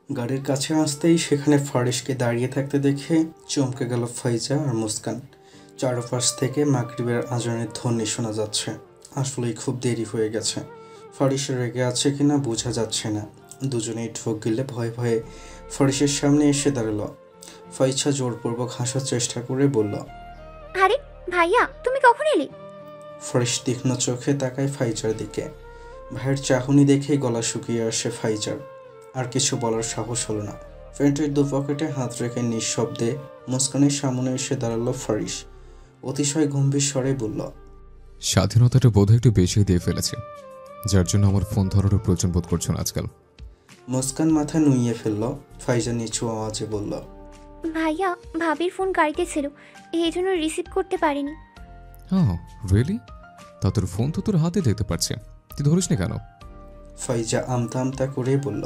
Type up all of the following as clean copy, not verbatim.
গাড়ির কাছে আসতেই সেখানে ফারিসকে দাঁড়িয়ে থাকতে দেখে চমকে গেল ফাইজা আর মুস্কান। চারপাশ থেকে মাগরিবের আজানের ধ্বনি শোনা যাচ্ছে। আসলেই খুব দেরি হয়ে গেছে। ফারিস রেগে আছে কিনা বোঝা যাচ্ছে না। দুজনেই ঢোক গিলে ভয়ে ভয়ে ফারিসের সামনে এসে দাঁড়ালো। ফাইজা জোরপূর্বক হাসার চেষ্টা করে বলল, আরে ভাইয়া, তুমি কখন এলে? ফারিস তীক্ষ্ণ চোখে তাকায় ফাইজার দিকে। ভাইয়ের চাহনি দেখেই গলা শুকিয়ে আসে ফাইজার। আর কিছু বলার সাহস হলো না। প্যান্টের দু পকেটে হাত রেখে নিঃশব্দে মুস্কানের সামনে এসে দাঁড়ালো ফারিস। অতিশয় গম্ভীর স্বরে বলল, স্বাধীনতাটা বোধহয় একটু বেশি দিয়ে ফেলেছে, যার জন্য আমার ফোন ধরারও প্রয়োজন বোধ করছো না আজকাল। মুস্কান মাথা নুইয়ে ফেলল। ফাইজা নিচু আওয়াজে বলল, ভাইয়া, ভাবির ফোন গাড়িতে ছিল, এই জন্য রিসিভ করতে পারিনি। হ্যাঁ, রিয়েলি? তা তোর ফোন তো তোর হাতে দেখতে পাচ্ছে, তুই ধরিস না কেন? ফাইজা আমতা আমতা করে বলল,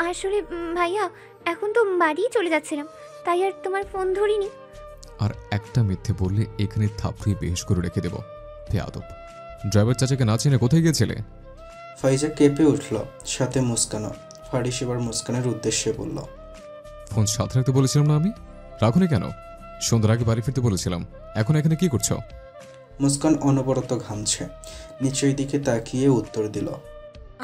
আসলে ভাইয়া, এখন তো বাড়িই চলে যাচ্ছিলাম, তাই আর তোমার ফোন ধরিনি। আর একটা মিথ্যে বললে এখানে থাপড়িয়ে বেহুশ করে রেখে দেবো। হে আদব, ড্রাইভার চাচাকে না চিনে কোথায় গিয়েছিলে? ফাইজা কেঁপে উঠল, সাথে মুস্কানও। ফারিস এবার মুস্কানের উদ্দেশ্যে বলল, ফোন সাথে রাখতে বলেছিলাম না আমি? রাখুনি কেন? সন্ধ্যার আগে বাড়ি ফিরতে বলেছিলাম, এখন এখানে কি করছো? মুস্কান অনবরত ঘামছে। নিচের দিকে তাকিয়ে উত্তর দিল,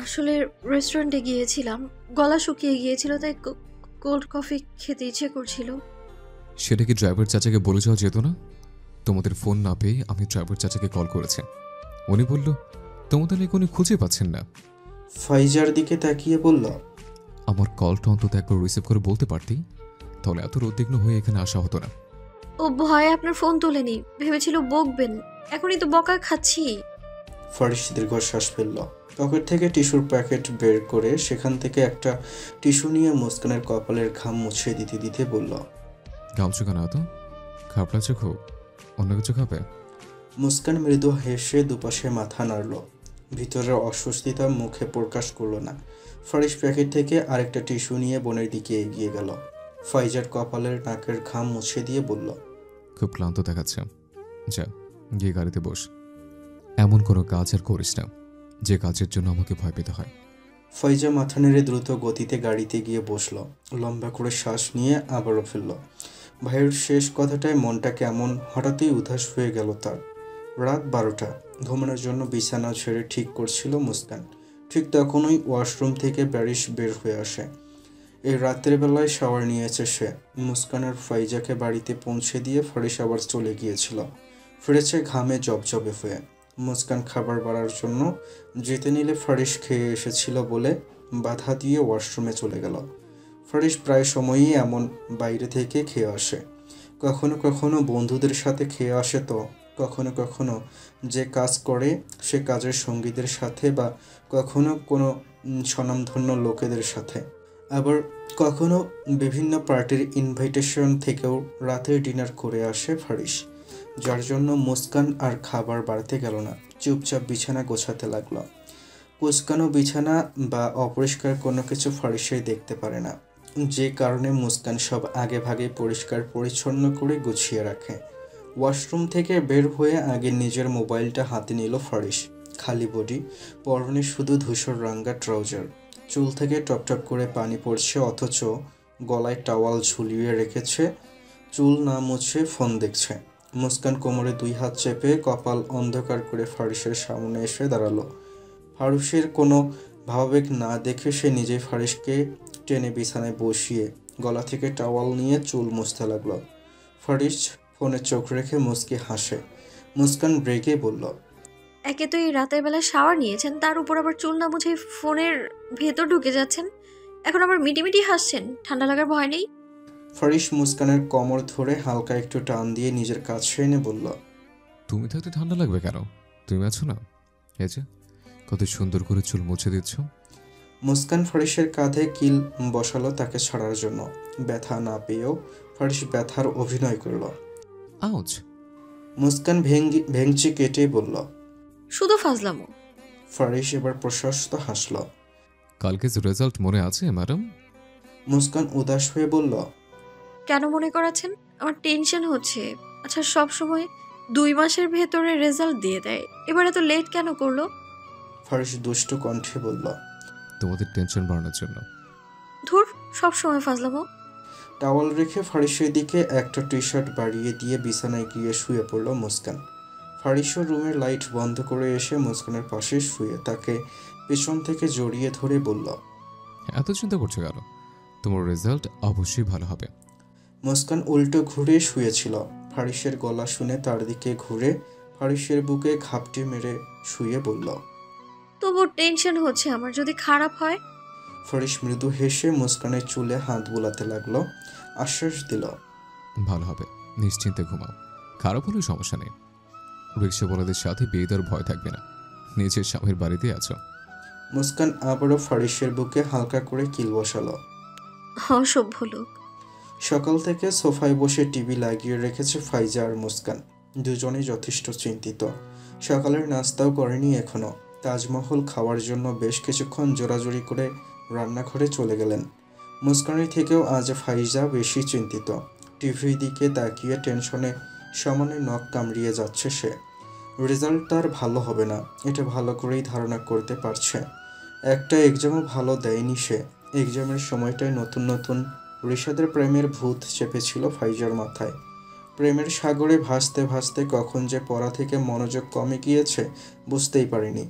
আসলে রেস্টুরেন্টে গিয়েছিলাম, গলা শুকিয়ে গিয়েছিল, তাই কোল্ড কফি খেতে ইচ্ছে করছিল। সেটা কি ড্রাইভার চাচাকে বলে যাওয়া যেত না? তোমাদের ফোন না পেয়ে আমি ড্রাইভার চাচাকে কল করেছি, উনি বলল তোমাদের নাকি উনি খুঁজে পাচ্ছেন না। ফাইজার দিকে তাকিয়ে বলল, আমার কলটা অন্তত একবার রিসিভ করে বলতে পারতি, তাহলে এত উদ্বিগ্ন হয়ে এখানে আসা হতো না। ও ভয়ে আপনার ফোন তোলেনি, ভেবেছিল বকবেন, এখনই তো বকা খাচ্ছি। ফারিস দীর্ঘশ্বাস ফেলল। পকেট থেকে টিস্যুর প্যাকেট বের করে সেখান থেকে একটা টিস্যু নিয়ে মুস্কানের কপালের ঘাম মুছে দিতে দিতে বলল, ঘামছো কেন এত? খারাপ লাগছে খুব? অন্য কিছু খাবে? মুস্কান মৃদু হেসে দুপাশে মাথা নাড়ল। ভিতরের অস্বস্তিতা মুখে প্রকাশ করল না। ফারিস প্যাকেট থেকে আরেকটা টিস্যু নিয়ে বোনের দিকে এগিয়ে গেল। ফাইজার কপালের নাকের ঘাম মুছে দিয়ে বলল, খুব ক্লান্ত দেখাচ্ছে, যা গিয়ে গাড়িতে বস। এমন কোনো কাজ আর করিস না যে কাজের জন্য আমাকে ভয় পেতে হয়। ফাইজা মাথা নেড়ে দ্রুত গতিতে গাড়িতে গিয়ে বসল। লম্বা করে শ্বাস নিয়ে আবারও ফেলল। ভাইয়ের শেষ কথাটায় মনটা কেমন হঠাৎই উদাস হয়ে গেল তার। রাত 12টা। ঘুমানোর জন্য বিছানা ছেড়ে ঠিক করছিল মুস্কান। ঠিক তখনই ওয়াশরুম থেকে প্যারিস বের হয়ে আসে। এই রাতের বেলায় শাওয়ার নিয়েছে সে। মুস্কান আর ফাইজাকে বাড়িতে পৌঁছে দিয়ে ফারিস আবার চলে গিয়েছিল। ফিরেছে ঘামে জবজবে হয়ে। মুস্কান খাবার বাড়ার জন্য যেতে নিলে ফারিস খেয়ে এসেছিল বলে বাধা দিয়ে ওয়াশরুমে চলে গেল। ফারিস প্রায় সময়ই এমন বাইরে থেকে খেয়ে আসে। কখনো কখনো বন্ধুদের সাথে খেয়ে আসে, তো কখনো কখনো যে কাজ করে সে কাজের সঙ্গীদের সাথে, বা কখনো কোনো স্বনামধন্য লোকেদের সাথে। আবার কখনো বিভিন্ন পার্টির ইনভাইটেশন থেকেও রাতের ডিনার করে আসে ফারিস। যার জন্য মুস্কান আর খাবার বাড়তে গেল না, চুপচাপ বিছানা গোছাতে লাগলো। কুচকানো বিছানা বা অপরিষ্কার কোনো কিছু ফারিসেই দেখতে পারে না, যে কারণে মুস্কান সব আগে ভাগে পরিষ্কার পরিচ্ছন্ন করে গুছিয়ে রাখে। ওয়াশরুম থেকে বের হয়ে আগে নিজের মোবাইলটা হাতে নিল ফারিস। খালি বডি, পরনে শুধু ধূসর রাঙ্গা ট্রাউজার। চুল থেকে টপটপ করে পানি পড়ছে, অথচ গলায় টাওয়াল ঝুলিয়ে রেখেছে। চুল না মুছে ফোন দেখছে। মুস্কান কোমরে দুই হাত চেপে কপাল অন্ধকার করে ফারিসের সামনে এসে দাঁড়ালো। ফারিসের কোনো ভাবাবেগ না দেখে সে নিজেই ফারিসকে টেনে বিছানায় বসিয়ে গলা থেকে টাওয়াল নিয়ে চুল মুছতে লাগলো। ফারিস ফোনে চোখ রেখে মুচকি হাসে। মুস্কান ব্রেকে বলল, একে তো এই রাতের বেলা শাওয়ার নিয়েছেন, তার উপর আবার চুল না মুছে ফোনের ভেতর ঢুকে যাচ্ছেন, এখন আবার মিটিমিটি হাসছেন, ঠান্ডা লাগার ভয় নেই? ফারিস মুস্কানের কোমর ধরে হালকা একটু টান দিয়ে নিজের কাছে এনে বলল, তুমি থাকতে ঠান্ডা লাগবে কেন? তুমি আছো না, এই যে কত সুন্দর করে চুল মুছে দিচ্ছ। মুস্কান ফারিসের কাঁধে কিল বসালো তাকে ছাড়ার জন্য। ব্যথা না পেয়েও ফারিস ব্যথার অভিনয় করল। আউচ! মুস্কান ভেংচি কেটে বলল। শুধু ফাজলামো। ফারিস এবার প্রশস্ত হাসল। কালকে রেজাল্ট মনে আছে ম্যাডাম? মুস্কান উদাস হয়ে বলল, কেন মনে করাচ্ছেন? আমার টেনশন হচ্ছে। আচ্ছা, সব সময় 2 মাসের ভেতরে রেজাল্ট দিয়ে দেয়, এবার এত লেট কেন করলো? ফারিস দুষ্টু কণ্ঠে বলল, তোমাদের টেনশন বাড়ানোর জন্য। ধুর, সব সময় ফাজলামো। টাওয়াল রেখে ফারিসের দিকে একটা টি শার্ট বাড়িয়ে দিয়ে বিছানায় গিয়ে শুয়ে পড়ল মুস্কান। ফারিসও রুমের লাইট বন্ধ করে এসে মুস্কানের পাশে শুয়ে তাকে পেছন থেকে জড়িয়ে ধরে বলল, এত চিন্তা করছো কেন? তোমার রেজাল্ট অবশ্যই ভালো হবে। মুস্কান উল্টো ঘুরে শুয়েছিল। ফারিসের গলা শুনে তার দিকে ঘুরে ফারিসের বুকে ঘাপটি মেরে শুয়ে বলল। তবু টেনশন হচ্ছে আমার, যদি খারাপ হয়। ফারিস মৃদু হেসে মুস্কানের চুলে হাত বুলাতে লাগলো, আশ্বাস দিল, ভালো হবে, নিশ্চিন্তে ঘুমাও। খারাপ হলেও সমস্যা নেই। রিক্সাওয়ালাদের সাথে বিয়ে দেওয়ার ভয় থাকবে না, নিজের স্বামীর বাড়িতে আছো। মুস্কান আবারও ফারিসের বুকে হালকা করে কিল বসালো। অসভ্য লোক। সকাল থেকে সোফায় বসে টিভি লাগিয়ে রেখেছে ফাইজা আর মুস্কান। দুজনেই যথেষ্ট চিন্তিত। সকালের নাস্তাও করেনি এখনো। তাজমহল খাওয়ার জন্য বেশ কিছুক্ষণ জোরাজুরি করে রান্নাঘরে চলে গেলেন। মুস্কানের থেকেও আজ ফাইজা বেশি চিন্তিত। টিভির দিকে তাকিয়ে টেনশনে সমানে নখ কামড়িয়ে যাচ্ছে সে। রেজাল্ট তার ভালো হবে না, এটা ভালো করেই ধারণা করতে পারছে। একটা এক্সামও ভালো দেয়নি সে। এক্সামের সময়টায় নতুন নতুন ঋষাদের প্রেমের ভূত চেপেছিল ফাইজার মাথায়। প্রেমের সাগরে ভাসতে ভাসতে কখন যে পড়া থেকে মনোযোগ কমে গিয়েছে বুঝতেই পারেনি,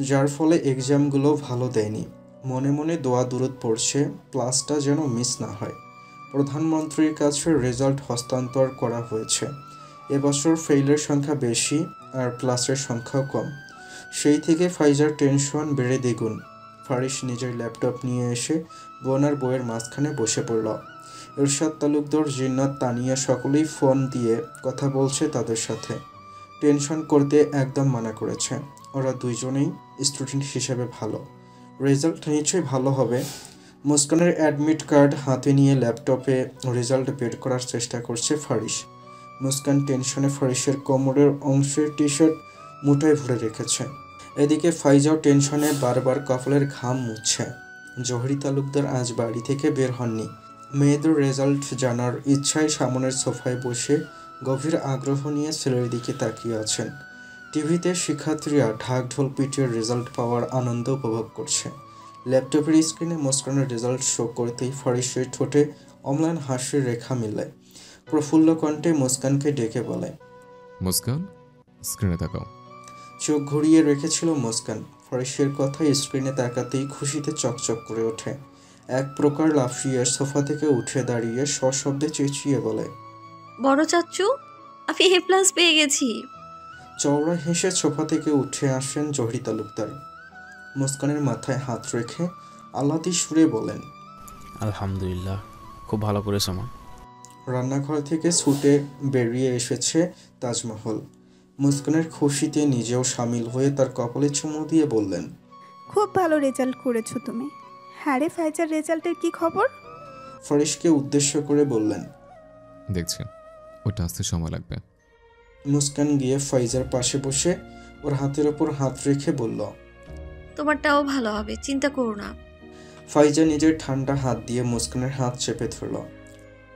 যার ফলে এক্সামগুলো ভালো দেয়নি। মনে মনে দোয়া দুরুদ পড়ছে ক্লাসটা যেন মিস না হয়। প্রধানমন্ত্রীর কাছে রেজাল্ট হস্তান্তর করা হয়েছে। এবছর ফেইলের সংখ্যা বেশি আর প্লাসের সংখ্যাও কম। সেই থেকে ফাইজার টেনশন বেড়ে দ্বিগুণ। ফারিস নিজের ল্যাপটপ নিয়ে এসে বোন আর বইয়ের মাঝখানে বসে পড়ল। ইরশাদ তালুকদার, জিন্নাত, তানিয়া সকলেই ফোন দিয়ে কথা বলছে তাদের সাথে। টেনশন করতে একদম মানা করেছে। ওরা দুইজনেই স্টুডেন্ট হিসেবে ভালো, রেজাল্ট নিশ্চয়ই ভালো হবে। মুস্কানের অ্যাডমিট কার্ড হাতে নিয়ে ল্যাপটপে রেজাল্ট বের করার চেষ্টা করছে ফারিস। মুস্কান টেনশনে ফারিসের কোমরের অংশের টি শার্ট মুঠোয় ভরে রেখেছে। এদিকে ফাইজাও টেনশনে বারবার কপালের ঘাম মুছছে। জহরি তালুকদার আজ বাড়ি থেকে বের হননি। মেয়েদের রেজাল্ট জানার ইচ্ছায় সামনের সোফায় বসে গভীর আগ্রহ নিয়ে ছেলের দিকে তাকিয়ে আছেন। টিভিতে শিক্ষার্থীরা ঢাক ঢোল পিটিয়ে রেজাল্ট পাওয়ার আনন্দ উপভোগ করছে। ল্যাপটপের স্ক্রিনে মুস্কানের রেজাল্ট শো করতেই ফারিসের ঠোঁটে অম্লান হাসির রেখা মিলে। প্রফুল্ল কণ্ঠে মুস্কানকে ডেকে বলে, মুস্কান, স্ক্রিনে তাকাও। চোখ ঘুরিয়ে রেখেছিল মুস্কান। ফারিসের কথায় স্ক্রিনে তাকাতেই খুশিতে চকচক করে ওঠে। এক প্রকার লাফিয়ে সোফা থেকে উঠে দাঁড়িয়ে সশব্দে চেঁচিয়ে বলে, বড় চাচ্চু, আমি A+ পেয়ে গেছি। চওড়া হেসে সোফা থেকে উঠে আসেন জহরি তালুকদার। মুস্কানের মাথায় হাত রেখে আহ্লাদি সুরে বলেন, আলহামদুলিল্লাহ, খুব ভালো করেছো মা। রান্নাঘর থেকে ছুটে বেরিয়ে এসেছে তাজমহল। মুস্কানের খুশিতে নিজেও সামিল হয়ে তার কপালে চুমু দিয়ে বললেন, খুব ভালো রেজাল্ট করেছো তুমি। হ্যাঁ রে, ফাইজার রেজাল্টের কি খবর? ফারিসকে উদ্দেশ্য করে বললেন, দেখছি, ওটা আসতে সময় লাগবে। মুস্কান গিয়ে ফাইজার পাশে বসে ওর হাতের ওপর হাত রেখে বলল, তোমারটাও ভালো হবে, চিন্তা করো না। ফাইজা নিজের ঠান্ডা হাত দিয়ে মুস্কানের হাত চেপে ধরল।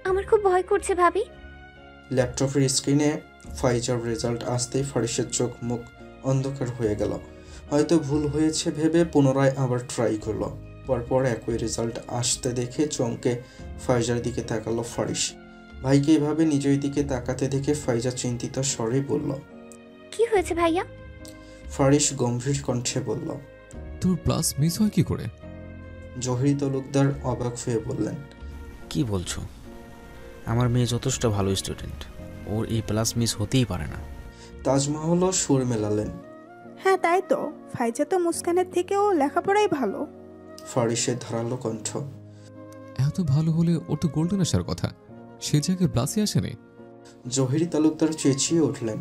আমার খুব ভয় করছে ভাবি। ল্যাপটপের স্ক্রিনে ফাইজার রেজাল্ট আসতেই ফারিসের চোখ মুখ অন্ধকার হয়ে গেল। হয়তো ভুল হয়েছে ভেবে পুনরায় আবার ট্রাই করলো। পরপর একই রেজাল্ট আসতে দেখে চমকে ফাইজার দিকে তাকালো ফারিস। ভাইকে এভাবে নিজের দিকে তাকাতে দেখে ফাইজা চিন্তিত স্বরে বলল, কি হয়েছে ভাইয়া? ফারিস গম্ভীর কণ্ঠে বলল, তোর প্লাস মিস হয় কি করে? জহির তালুকদার অবাক হয়ে বললেন, কি বলছো? আমার মেয়ে যথেষ্ট ভালো স্টুডেন্ট, ওর A+ মিস হতেই পারে না। তাজমহলও সুর মেলালেন। হ্যাঁ তাই তো, ফাইজা তো মুস্কানের থেকেও লেখাপড়াই ভালো। ফারিসের ধারালো কণ্ঠ। এত ভালো হলে ওর তো গোল্ডেন আসার কথা, সে জায়গায় প্লাসই আসেনি। জহির তালুকদার চেঁচিয়ে উঠলেন,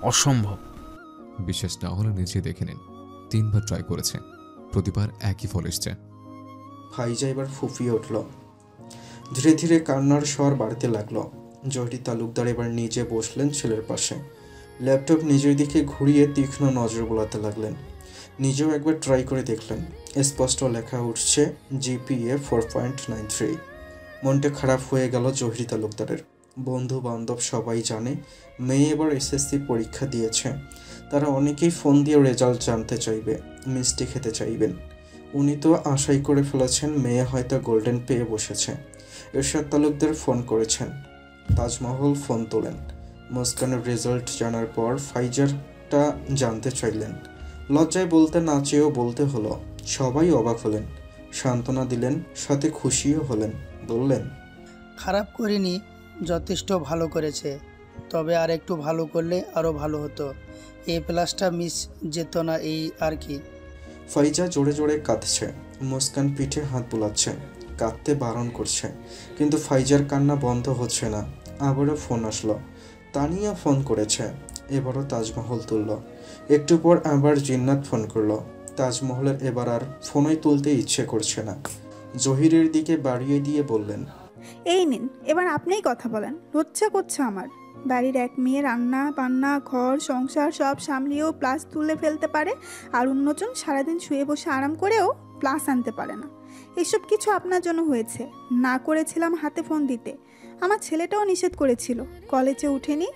অসম্ভব। বিশ্বাস না হলে নিচে দেখে নিন, 3বার ট্রাই করেছে, প্রতিবার একই ফল এসছে। ফাইজা এবার ফুফিয়ে উঠল। ধীরে ধীরে কান্নার স্বর বাড়তে লাগলো। জহির তালুকদার এবার নিজে বসলেন ছেলের পাশে। ল্যাপটপ নিজের দিকে ঘুরিয়ে তীক্ষ্ণ নজর বোলাতে লাগলেন। নিজেও একবার ট্রাই করে দেখলেন। স্পষ্ট লেখা উঠছে GPA 4.93। মনটা খারাপ হয়ে গেল জহির তালুকদারের। বন্ধু বান্ধব সবাই জানে মেয়ে এবার SSC পরীক্ষা দিয়েছে। তারা অনেকেই ফোন দিয়ে রেজাল্ট জানতে চাইবে, মিষ্টি খেতে চাইবেন। উনি তো আশাই করে ফেলেছেন মেয়ে হয়তো গোল্ডেন পেয়ে বসেছে। এরশাদ তালুকদার ফোন করেছেন। তাজমহল ফোন তোলেন। মুস্কানের রেজাল্ট জানার পর ফাইজারটা জানতে চাইলেন। লজ্জায় বলতে না চেয়েও বলতে হলো। সবাই অবাক হলেন, সান্ত্বনা দিলেন, সাথে খুশিও হলেন। বললেন, খারাপ করিনি, যথেষ্ট ভালো করেছে, তবে আর একটু ভালো করলে আরও ভালো হতো। A+ মিস যেত না, এই আর কি। ফাইজা জোরে জোরে কাঁদছে। মুস্কান পিঠে হাত বুলাচ্ছে, কাঁদতে বারণ করছে, কিন্তু ফাইজার কান্না বন্ধ হচ্ছে না। আবারও ফোন আসলো। তানিয়া ফোন করেছে। এবারও তাজমহল তুলল। একটু পর আবার জিন্নাত ফোন করলো। তাজমহলের এবার আর ফোনই তুলতে ইচ্ছে করছে না। জহিরের দিকে বাড়িয়ে দিয়ে বললেন, এই নিন, এবার আপনিই কথা বলেন। লজ্জা করছে আমার। বাড়ির এক মেয়ে রান্না বান্না ঘর সংসার সব সামলিয়েও প্লাস তুলে ফেলতে পারে, আর অন্যজন সারাদিন শুয়ে বসে আরাম করেও প্লাস আনতে পারে না। এসব কিছু আপনার জন্য হয়েছে। না করেছিলাম হাতে ফোন দিতে, আমার ছেলেটাও নিষেধ করেছিল। কলেজে উঠেনি,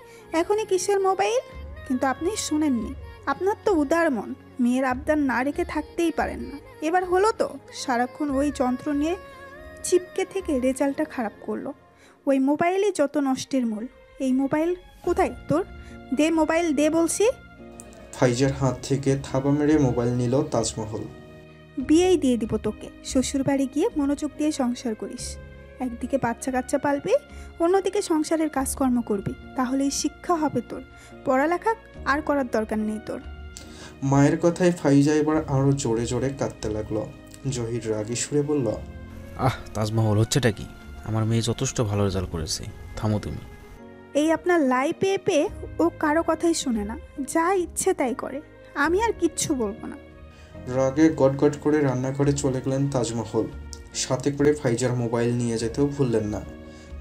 এখনই কিসের মোবাইল? কিন্তু আপনি শোনেননি। আপনার তো উদার মন, মেয়ের আবদার না রেখে থাকতেই পারেন না। এবার হলো তো, সারাক্ষণ ওই যন্ত্র নিয়ে চিপকে থেকে রেজাল্টটা খারাপ করলো। ওই মোবাইলই যত নষ্টের মূল। এই মোবাইল কোথায় তোর? দে মোবাইল, দে বলছি। ফাইজার হাত থেকে থাবা মেরে মোবাইল নিল তাজমহল। বিয়েই দিয়ে দিব তোকে। শ্বশুরবাড়ি গিয়ে মনোযোগ দিয়ে সংসার করিস। একদিকে বাচ্চা কাচ্চা পালবি, অন্যদিকে সংসারের কাজকর্ম করবি, তাহলেই শিক্ষা হবে তোর। পড়ালেখা আর করার দরকার নেই তোর। মায়ের কথায় ফাইজা এবার আরো জোরে জোরে কাঁদতে লাগলো। জহির রাগী সুরে বলল, তাজমহল হচ্ছেটা কি? আমার মেয়ে যথেষ্ট ভালো রেজাল্ট করেছে, থামো তুমি। এই আপনার লাই পেয়ে পেয়ে ও কারো কথাই শোনে না, যা ইচ্ছে তাই করে। আমি আর কিচ্ছু বলবো না। রাগে গটগট করে রান্নাঘরে চলে গেলেন তাজমহল। সাথে করে ফাইজার মোবাইল নিয়ে যেতেও ভুললেন না।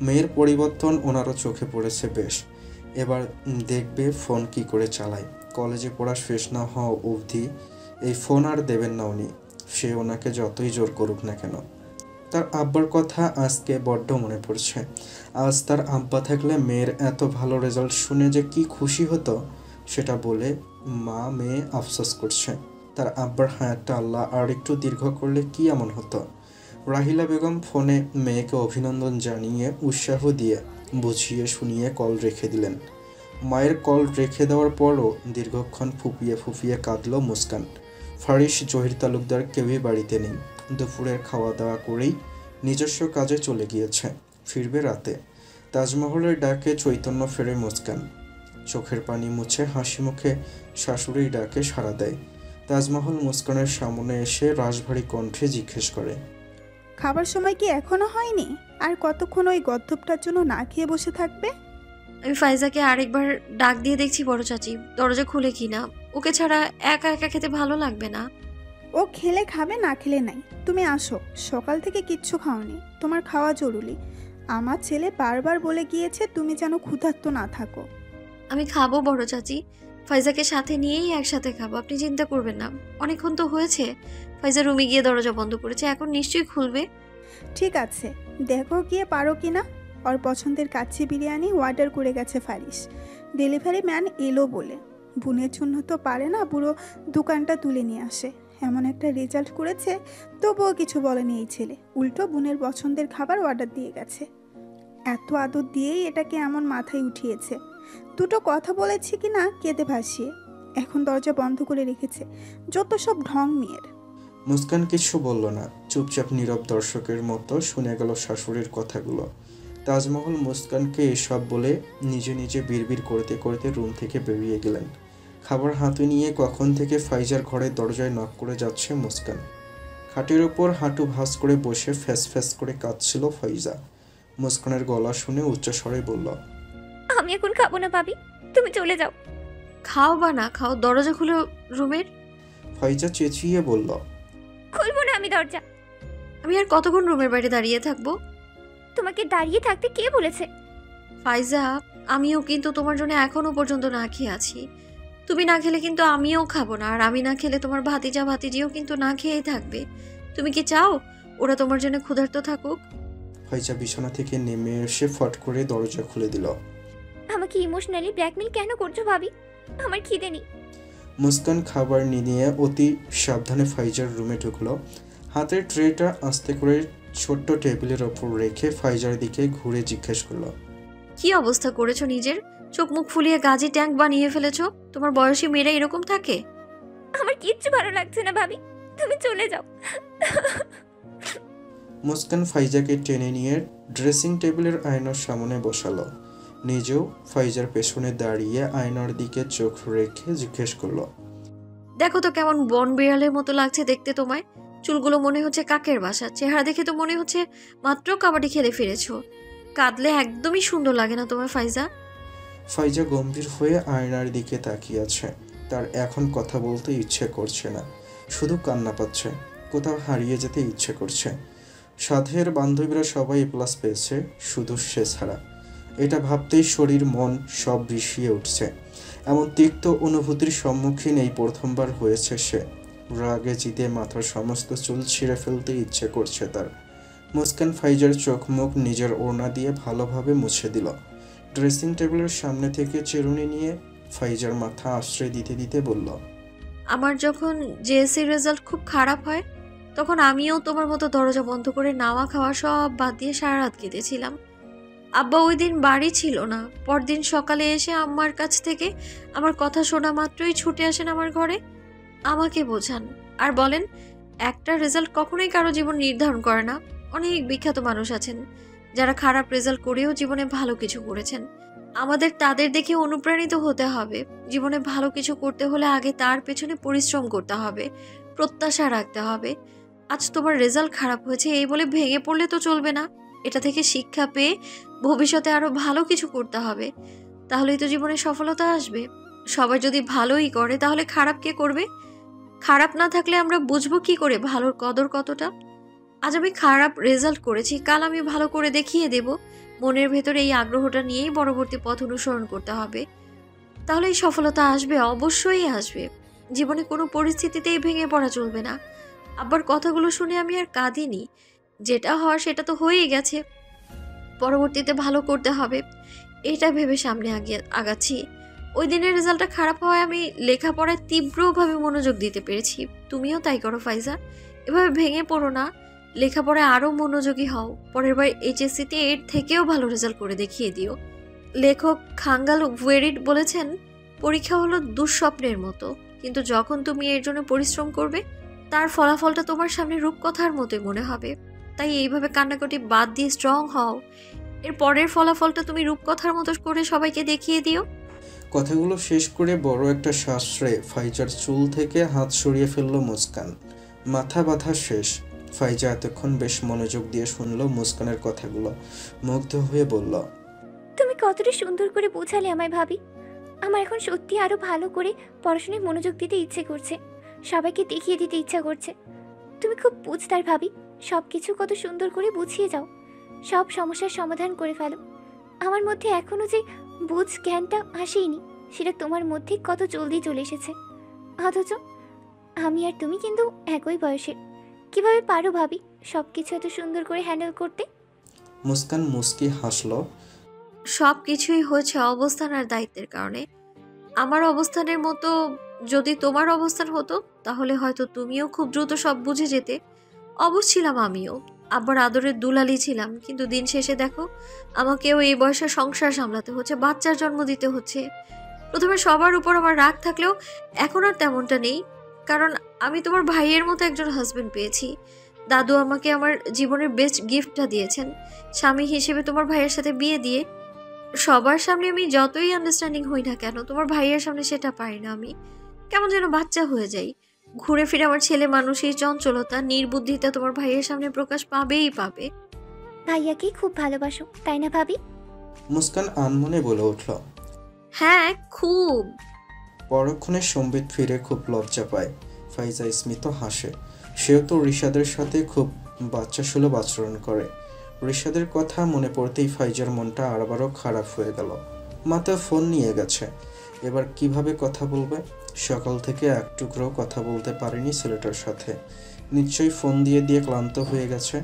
মেয়ের পরিবর্তন ওনারও চোখে পড়েছে বেশ। এবার দেখবে ফোন কি করে চালায়। কলেজে পড়া শেষ না হওয়া অবধি এই ফোন আর দেবেন না উনি, সে ওনাকে যতই জোর করুক না কেন। তার আব্বার কথা আজকে বড্ড মনে পড়ছে। আজ তার আব্বা থাকলে মেয়ের এত ভালো রেজাল্ট শুনে যে কি খুশি হতো, সেটা বলে মা মেয়ে আফসোস করছে। তার আব্বার হায়াতটা আল্লাহ আর একটু দীর্ঘ করলে কি এমন হতো। রাহিলা বেগম ফোনে মেয়েকে অভিনন্দন জানিয়ে উৎসাহ দিয়ে বুঝিয়ে শুনিয়ে কল রেখে দিলেন। মায়ের কল রেখে দেওয়ার পরও দীর্ঘক্ষণ ফুপিয়ে ফুপিয়ে কাঁদল মুস্কান। ফারিস, জহির তালুকদার কেউই বাড়িতে নেই। দুপুরের খাওয়া দাওয়া করেই নিজস্ব কাজে চলে গিয়েছে, ফিরবে রাতে। তাজমহলের ডাকে চৈতন্য ফেরে মুস্কান। চোখের পানি মুছে হাসি মুখে শাশুড়ির ডাকে সাড়া দেয়। তাজমহল মুস্কানের সামনে এসে রাশভারী কণ্ঠে জিজ্ঞেস করে, খাবার সময় কি এখনো হয়নি? আর কতক্ষণ ওই গদ্ধবটার জন্য না খেয়ে বসে থাকবে? আমি ফাইজাকে আরেকবার ডাক দিয়ে দেখছি বড় চাচি দরজা খুলে কিনা। ওকে ছাড়া একা একা খেতে ভালো লাগবে না। ও খেলে খাবে, না খেলে নাই। তুমি আসো, সকাল থেকে কিচ্ছু খাওনি, তোমার খাওয়া জরুরি। আমার ছেলে বারবার বলে গিয়েছে তুমি যেন ক্ষুধার্ত না থাকো। আমি খাবো বড় চাচি, ফাইজাকে সাথে নিয়েই একসাথে খাবো, আপনি চিন্তা করবেন না। অনেকক্ষণ তো হয়েছে। ফাইজা রুমে গিয়ে দরজা বন্ধ করেছে, এখন নিশ্চয়ই খুলবে। ঠিক আছে, দেখো গিয়ে পারো কি না। ওর পছন্দের কাচ্চি বিরিয়ানি অর্ডার করে গেছে ফারিস। ডেলিভারি ম্যান এলো বলে। বোনের জন্য তো পারে না পুরো দোকানটা তুলে নিয়ে আসে। এমন একটা রেজাল্ট করেছে, তবুও কিছু বলেনি এই ছেলে। উল্টো বোনের পছন্দের খাবার অর্ডার দিয়ে গেছে। এত আদর দিয়েই এটাকে এমন মাথায় উঠিয়েছে। দুটো কথা বলেছি কি না কেঁদে ভাসিয়ে। এখন দরজা বন্ধ করে রেখেছে। যত সব ঢং মেয়ের। মুস্কান কিছু বলল না, চুপচাপ নীরব দর্শকের মতো শুনে গেল শাশুড়ির কথাগুলো। তাজমহল মুস্কানকে এসব বলে নিজে নিজে বিড়বিড় করতে করতে রুম থেকে বেরিয়ে গেলেন। খাবার হাতে নিয়ে কখন থেকে ফাইজার ঘরের দরজায় নক করে যাচ্ছে মুস্কান। খাটের ওপর হাঁটু ভাঁজ করে বসে ফ্যাস ফ্যাস করে কাঁদছিল ফাইজা। মুস্কানের গলা শুনে উচ্চস্বরে বলল, আমি এখন খাবো না ভাবি, তুমি চলে যাও। খাও বা না খাও, দরজা খুলে রুমের। ফাইজা চেঁচিয়ে বলল, খুলবো না আমি দরজা। আমি আর কতক্ষণ রুমের বাইরে দাঁড়িয়ে থাকবো? তোমাকে দাঁড়িয়ে থাকতে কে বলেছে? ফাইজা, আমিও কিন্তু তোমার জন্য এখনো পর্যন্ত না খেয়ে আছি। তুমি না খেলে কিন্তু আমিও খাবো না, আর আমি না খেলে তোমার ভাতিজা ভাতিজিও কিন্তু না খেয়েই থাকবে। তুমি কি চাও ওরা তোমার জন্য ক্ষুধার্ত থাকুক? ফাইজা বিছানা থেকে নেমে এসে ফট করে দরজা খুলে দিল। আমাকে ইমোশনালি ব্ল্যাকমেল কেন করছো ভাবি? আমার খিদে নেই। মুস্কান খাবার নিয়ে অতি সাবধানে ফাইজার রুমে ঢুকলো। হাতের ট্রেটা আস্তে করে ছোট্ট টেবিলের ওপর রেখে ফাইজার দিকে ঘুরে জিজ্ঞেস করলো, কি অবস্থা করেছো নিজের? চোখ মুখ ফুলিয়ে গাজি ট্যাঙ্ক বানিয়ে ফেলেছো। তোমার বয়সী মেয়েরা এরকম থাকে? আমার কিচ্ছু ভালো লাগছে না ভাবি, তুমি চলে যাও। মুস্কান ফাইজাকে টেনে নিয়ে ড্রেসিং টেবিলের আয়নার সামনে বসালো। নিজেও ফাইজার পেছনে দাঁড়িয়ে আয়নার দিকে চোখ রেখে জিজ্ঞেস করলো, দেখো তো কেমন বন বিড়ালের মতো লাগছে দেখতে তোমায়। চুলগুলো মনে হচ্ছে কাকের বাসা। চেহারা দেখে তো মনে হচ্ছে মাত্র কাবাডি খেলে ফিরেছো। কাঁদলে একদমই সুন্দর লাগে না তোমার ফাইজা। ফাইজা গম্ভীর হয়ে আয়নার দিকে তাকিয়ে আছে। তার এখন কথা বলতে ইচ্ছে করছে না, শুধু কান্না পাচ্ছে। কোথাও হারিয়ে যেতে ইচ্ছে করছে। সাথের বান্ধবীরা সবাই A+ পেয়েছে, শুধু সে ছাড়া। এটা ভাবতেই শরীর মন সব বিষিয়ে উঠছে। এমন তিক্ত অনুভূতির সম্মুখীন এই প্রথমবার হয়েছে সে। রাগে জিতে মাথার সমস্ত চুল ছিঁড়ে ফেলতে ইচ্ছে করছে তার। মুস্কান ফাইজার চোখ মুখ নিজের ওড়না দিয়ে ভালোভাবে মুছে দিল। ড্রেসিং টেবিলের সামনে থেকে চিরুনি নিয়ে ফাইজার মাথা আশ্রয় দিতে দিতে বলল, আমার যখন জেএসসি রেজাল্ট খুব খারাপ হয় তখন আমিও তোমার মতো দরজা বন্ধ করে নাওয়া খাওয়া সব বাদ দিয়ে সারা রাত কেঁদেছিলাম। আব্বা ওই দিন বাড়ি ছিল না। পরদিন সকালে এসে আম্মার কাছ থেকে আমার কথা শোনা মাত্রই ছুটে আসেন আমার ঘরে, আমাকে বোঝান আর বলেন একটা রেজাল্ট কখনোই কারো জীবন নির্ধারণ করে না। অনেক বিখ্যাত মানুষ আছেন যারা খারাপ রেজাল্ট করেও জীবনে ভালো কিছু করেছেন। আমাদের তাদের দেখে অনুপ্রাণিত হতে হবে। জীবনে ভালো কিছু করতে হলে আগে তার পেছনে পরিশ্রম করতে হবে, প্রত্যাশা রাখতে হবে। আজ তোমার রেজাল্ট খারাপ হয়েছে এই বলে ভেঙে পড়লে তো চলবে না। এটা থেকে শিক্ষা পেয়ে ভবিষ্যতে আরো ভালো কিছু করতে হবে, তাহলেই তো জীবনে সফলতা আসবে। সবাই যদি ভালোই করে তাহলে খারাপ কে করবে? খারাপ না থাকলে আমরা বুঝবো কি করে ভালোর কদর কতটা। আজ আমি খারাপ রেজাল্ট করেছি, কাল আমি ভালো করে দেখিয়ে দেব। মনের ভেতরে এই আগ্রহটা নিয়েই পরবর্তী পথ অনুসরণ করতে হবে, তাহলে এই সফলতা আসবে, অবশ্যই আসবে। জীবনে কোনো পরিস্থিতিতেই ভেঙে পড়া চলবে না। আবার কথাগুলো শুনে আমি আর কাঁদিনি। যেটা হওয়ার সেটা তো হয়েই গেছে, পরবর্তীতে ভালো করতে হবে এটা ভেবে সামনে আগাচ্ছি। ওই দিনের রেজাল্টটা খারাপ হওয়ায় আমি লেখাপড়ায় তীব্রভাবে মনোযোগ দিতে পেরেছি। তুমিও তাই করো ফাইজা, এভাবে ভেঙে পড়ো না। লেখাপড়ায় আরও মনোযোগী হও। পরের বার HSC-তে এর থেকেও ভালো রেজাল্ট করে দেখিয়ে দিও। লেখক খাঙ্গাল ওয়েরিড বলেছেন, পরীক্ষা হলো দুঃস্বপ্নের মতো, কিন্তু যখন তুমি এর জন্য পরিশ্রম করবে তার ফলাফলটা তোমার সামনে রূপকথার মতোই মনে হবে। তাই এইভাবে কান্নাকাটি বাদ দিয়ে স্ট্রং হও। এর পরের ফলাফলটা তুমি রূপকথার মতো করে সবাইকে দেখিয়ে দিও। কথাগুলো শেষ করে বড় একটা শ্বাসরে ফাইজার চুল থেকে হাত সরিয়ে ফেলল মুস্কান। মাথা ব্যথা শেষ। ফাইজা এতক্ষণ বেশ মনোযোগ দিয়ে শুনল মুস্কানের কথাগুলো। মুগ্ধ হয়ে বলল, তুমি কতটা সুন্দর করে বোঝালে আমায় ভাবি। আমার এখন সত্যি আরো ভালো করে পড়াশোনায় মনোযোগ দিতে ইচ্ছে করছে, সবাইকে দেখিয়ে দিতে ইচ্ছা করছে। তুমি খুব বুঝতার ভাবি, সব কিছু কত সুন্দর করে বুঝিয়ে যাও, সব সমস্যার সমাধান করে ফেলো। আমার মধ্যে এখনো যে বুঝ জ্ঞানটা আসেনি, সেটা তোমার মধ্যে কত জলদি চলে এসেছে। অথচ আমি আর তুমি কিন্তু একই বয়সের। কিভাবে পারো ভাবি সব কিছু এত সুন্দর করে হ্যান্ডেল করতে? মুস্কান মুস্কি হাসল। সব কিছুই হয়েছে অবস্থান আর দায়িত্বের কারণে। আমার অবস্থানের মতো যদি তোমার অবস্থান হতো তাহলে হয়তো তুমিও খুব দ্রুত সব বুঝে যেতে। অবশ ছিলাম আমিও, আবার আদরের দুলালি ছিলাম, কিন্তু দিন শেষে দেখো আমাকেও এই বয়সে সংসার সামলাতে হচ্ছে, বাচ্চার জন্ম দিতে হচ্ছে। প্রথমে সবার উপর আমার রাগ থাকলেও এখন আর তেমনটা নেই, কারণ আমি তোমার ভাইয়ের মতো একজন হাজবেন্ড পেয়েছি। দাদু আমাকে আমার জীবনের বেস্ট গিফটটা দিয়েছেন, স্বামী হিসেবে তোমার ভাইয়ের সাথে বিয়ে দিয়ে। সবার সামনে আমি যতই আন্ডারস্ট্যান্ডিং হই না কেন, তোমার ভাইয়ের সামনে সেটা পারি না। আমি কেমন যেন বাচ্চা হয়ে যাই। ঘুরে ফিরে আমার ছেলে মানুষের চঞ্চলতা, নির্বুদ্ধিতা তোমার ভাইয়ের সামনে প্রকাশ পাবেই পাবে। ভাইয়াকে খুব ভালোবাসো তাই না ভাবি? মুস্কান আনমনে বলে উঠল। হ্যাঁ, খুব। পরক্ষণে সম্বিত ফিরে খুব লজ্জা পায়। ফাইজা স্মিত হাসে। সেও তো রিশাদের সাথে খুব বাচ্চা সুলভ আচরণ করে। রিশাদের কথা মনে পড়তেই ফাইজার মনটা আরবারও খারাপ হয়ে গেল। মাথা ফোন নিয়ে গেছে, এবার কিভাবে কথা বলবে? সকাল থেকে এক টুকরো কথা বলতে পারেনি ছেলেটার সাথে। নিশ্চয়ই ফোন দিয়ে দিয়ে ক্লান্ত হয়ে গেছে।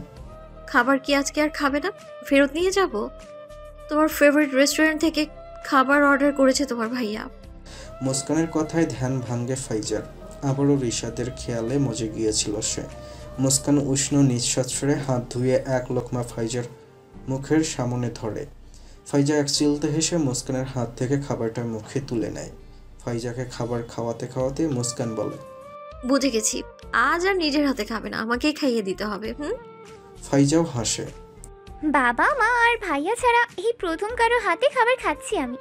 খাবার কি আজকে আর খাবে না? ফেরত নিয়ে যাব? তোমার ফেভারিট রেস্টুরেন্ট থেকে খাবার অর্ডার করেছে তোমার ভাইয়া। মুস্কানের কথায় ধ্যান ভাঙ্গে ফাইজার। আবারও রিশাদের খেয়ালে মজে গিয়েছিল সে। মুস্কান উষ্ণ নিঃশ্বাস ছেড়ে হাত ধুয়ে এক লোকমা ফাইজার মুখের সামনে ধরে। ফাইজা এক চিলতে হেসে মুস্কানের হাত থেকে খাবারটা মুখে তুলে নেয়। ফাইজাকে খাবার খাওয়াতে খাওয়াতে মুস্কান বলে, বুঝে গেছি, আজ আর নিজের হাতে খাবে না, আমাকেই খাইয়ে দিতে হবে। ফাইজাও হাসে। বাবা মা আর ভাইয়া ছাড়া এই প্রথম কারো হাতে খাবার খাচ্ছি আমি।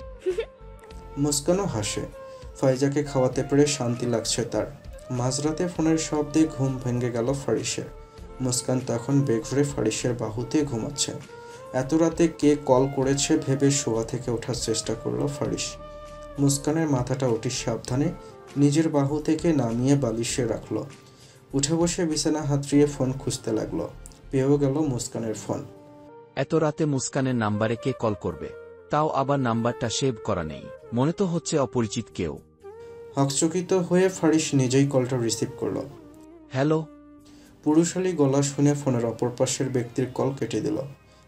মুস্কানও হাসে। ফাইজাকে খাওয়াতে পেরে শান্তি লাগছে তার। মাঝরাতে ফোনের শব্দে ঘুম ভেঙে গেল ফারিসের। মুস্কান তখন বেগ ভরে ফারিসের বাহুতে ঘুমাচ্ছে। এত রাতে কে কল করেছে ভেবে শোয়া থেকে ওঠার চেষ্টা করলো ফারিস। মুস্কানের মাথাটা অতি সাবধানে নিজের বাহু থেকে নামিয়ে বালিশে রাখলো। উঠে বসে বিছানা হাতড়িয়ে ফোন খুঁজতে লাগলো। পেয়েও গেল মুস্কানের ফোন। এত রাতে মুস্কানের নাম্বারে কে কল করবে? তাও আবার নাম্বারটা সেভ করা নেই, মনে তো হচ্ছে অপরিচিত কেউ। হকচকিত হয়ে ফারিস নিজেই কলটা রিসিভ করলো। হ্যালো। পুরুষালী গলা শুনে ফোনের অপর পাশের ব্যক্তির কল কেটে দিল।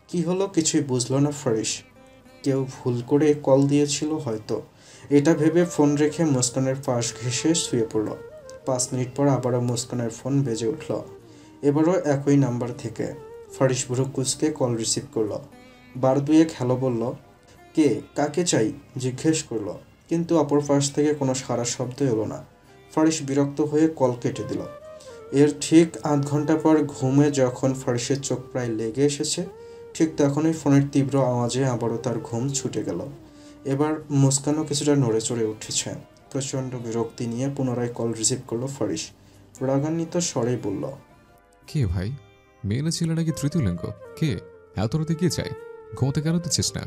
কি হলো কিছুই বুঝল না ফারিস। কেউ ভুল করে কল দিয়েছিল হয়তো, এটা ভেবে ফোন রেখে মুস্কানের পাশ ঘেঁষে শুয়ে পড়ল। 5 মিনিট পর আবারও মুস্কানের ফোন বেজে উঠল। এবারও একই নাম্বার থেকে। ফারিস ভুরু কুচকে কল রিসিভ করল। বার দুয়েক হ্যালো বলল। কে, কাকে চাই জিজ্ঞেস করলো, কিন্তু অপর পাশ থেকে কোনো সাড়া শব্দ এলো না। ফারিস বিরক্ত হয়ে কল কেটে দিল। এর ঠিক আধ ঘন্টা পর ঘুমে যখন ফারিসের চোখ প্রায় লেগে এসেছে, ঠিক তখনই ফোনের তীব্র আওয়াজে আবারও তার ঘুম ছুটে গেল। এবার মুস্কানও কিছুটা নড়ে চড়ে উঠেছে। প্রচণ্ড বিরক্তি নিয়ে পুনরায় কল রিসিভ করলো ফারিস। রাগান্বিত স্বরে বলল, কে ভাই? মেয়ে না ছিল নাকি তৃতীয় লিঙ্গ? কে? এত রাতে কে চাই? ঘুমোতে কেন দিচ্ছিস না?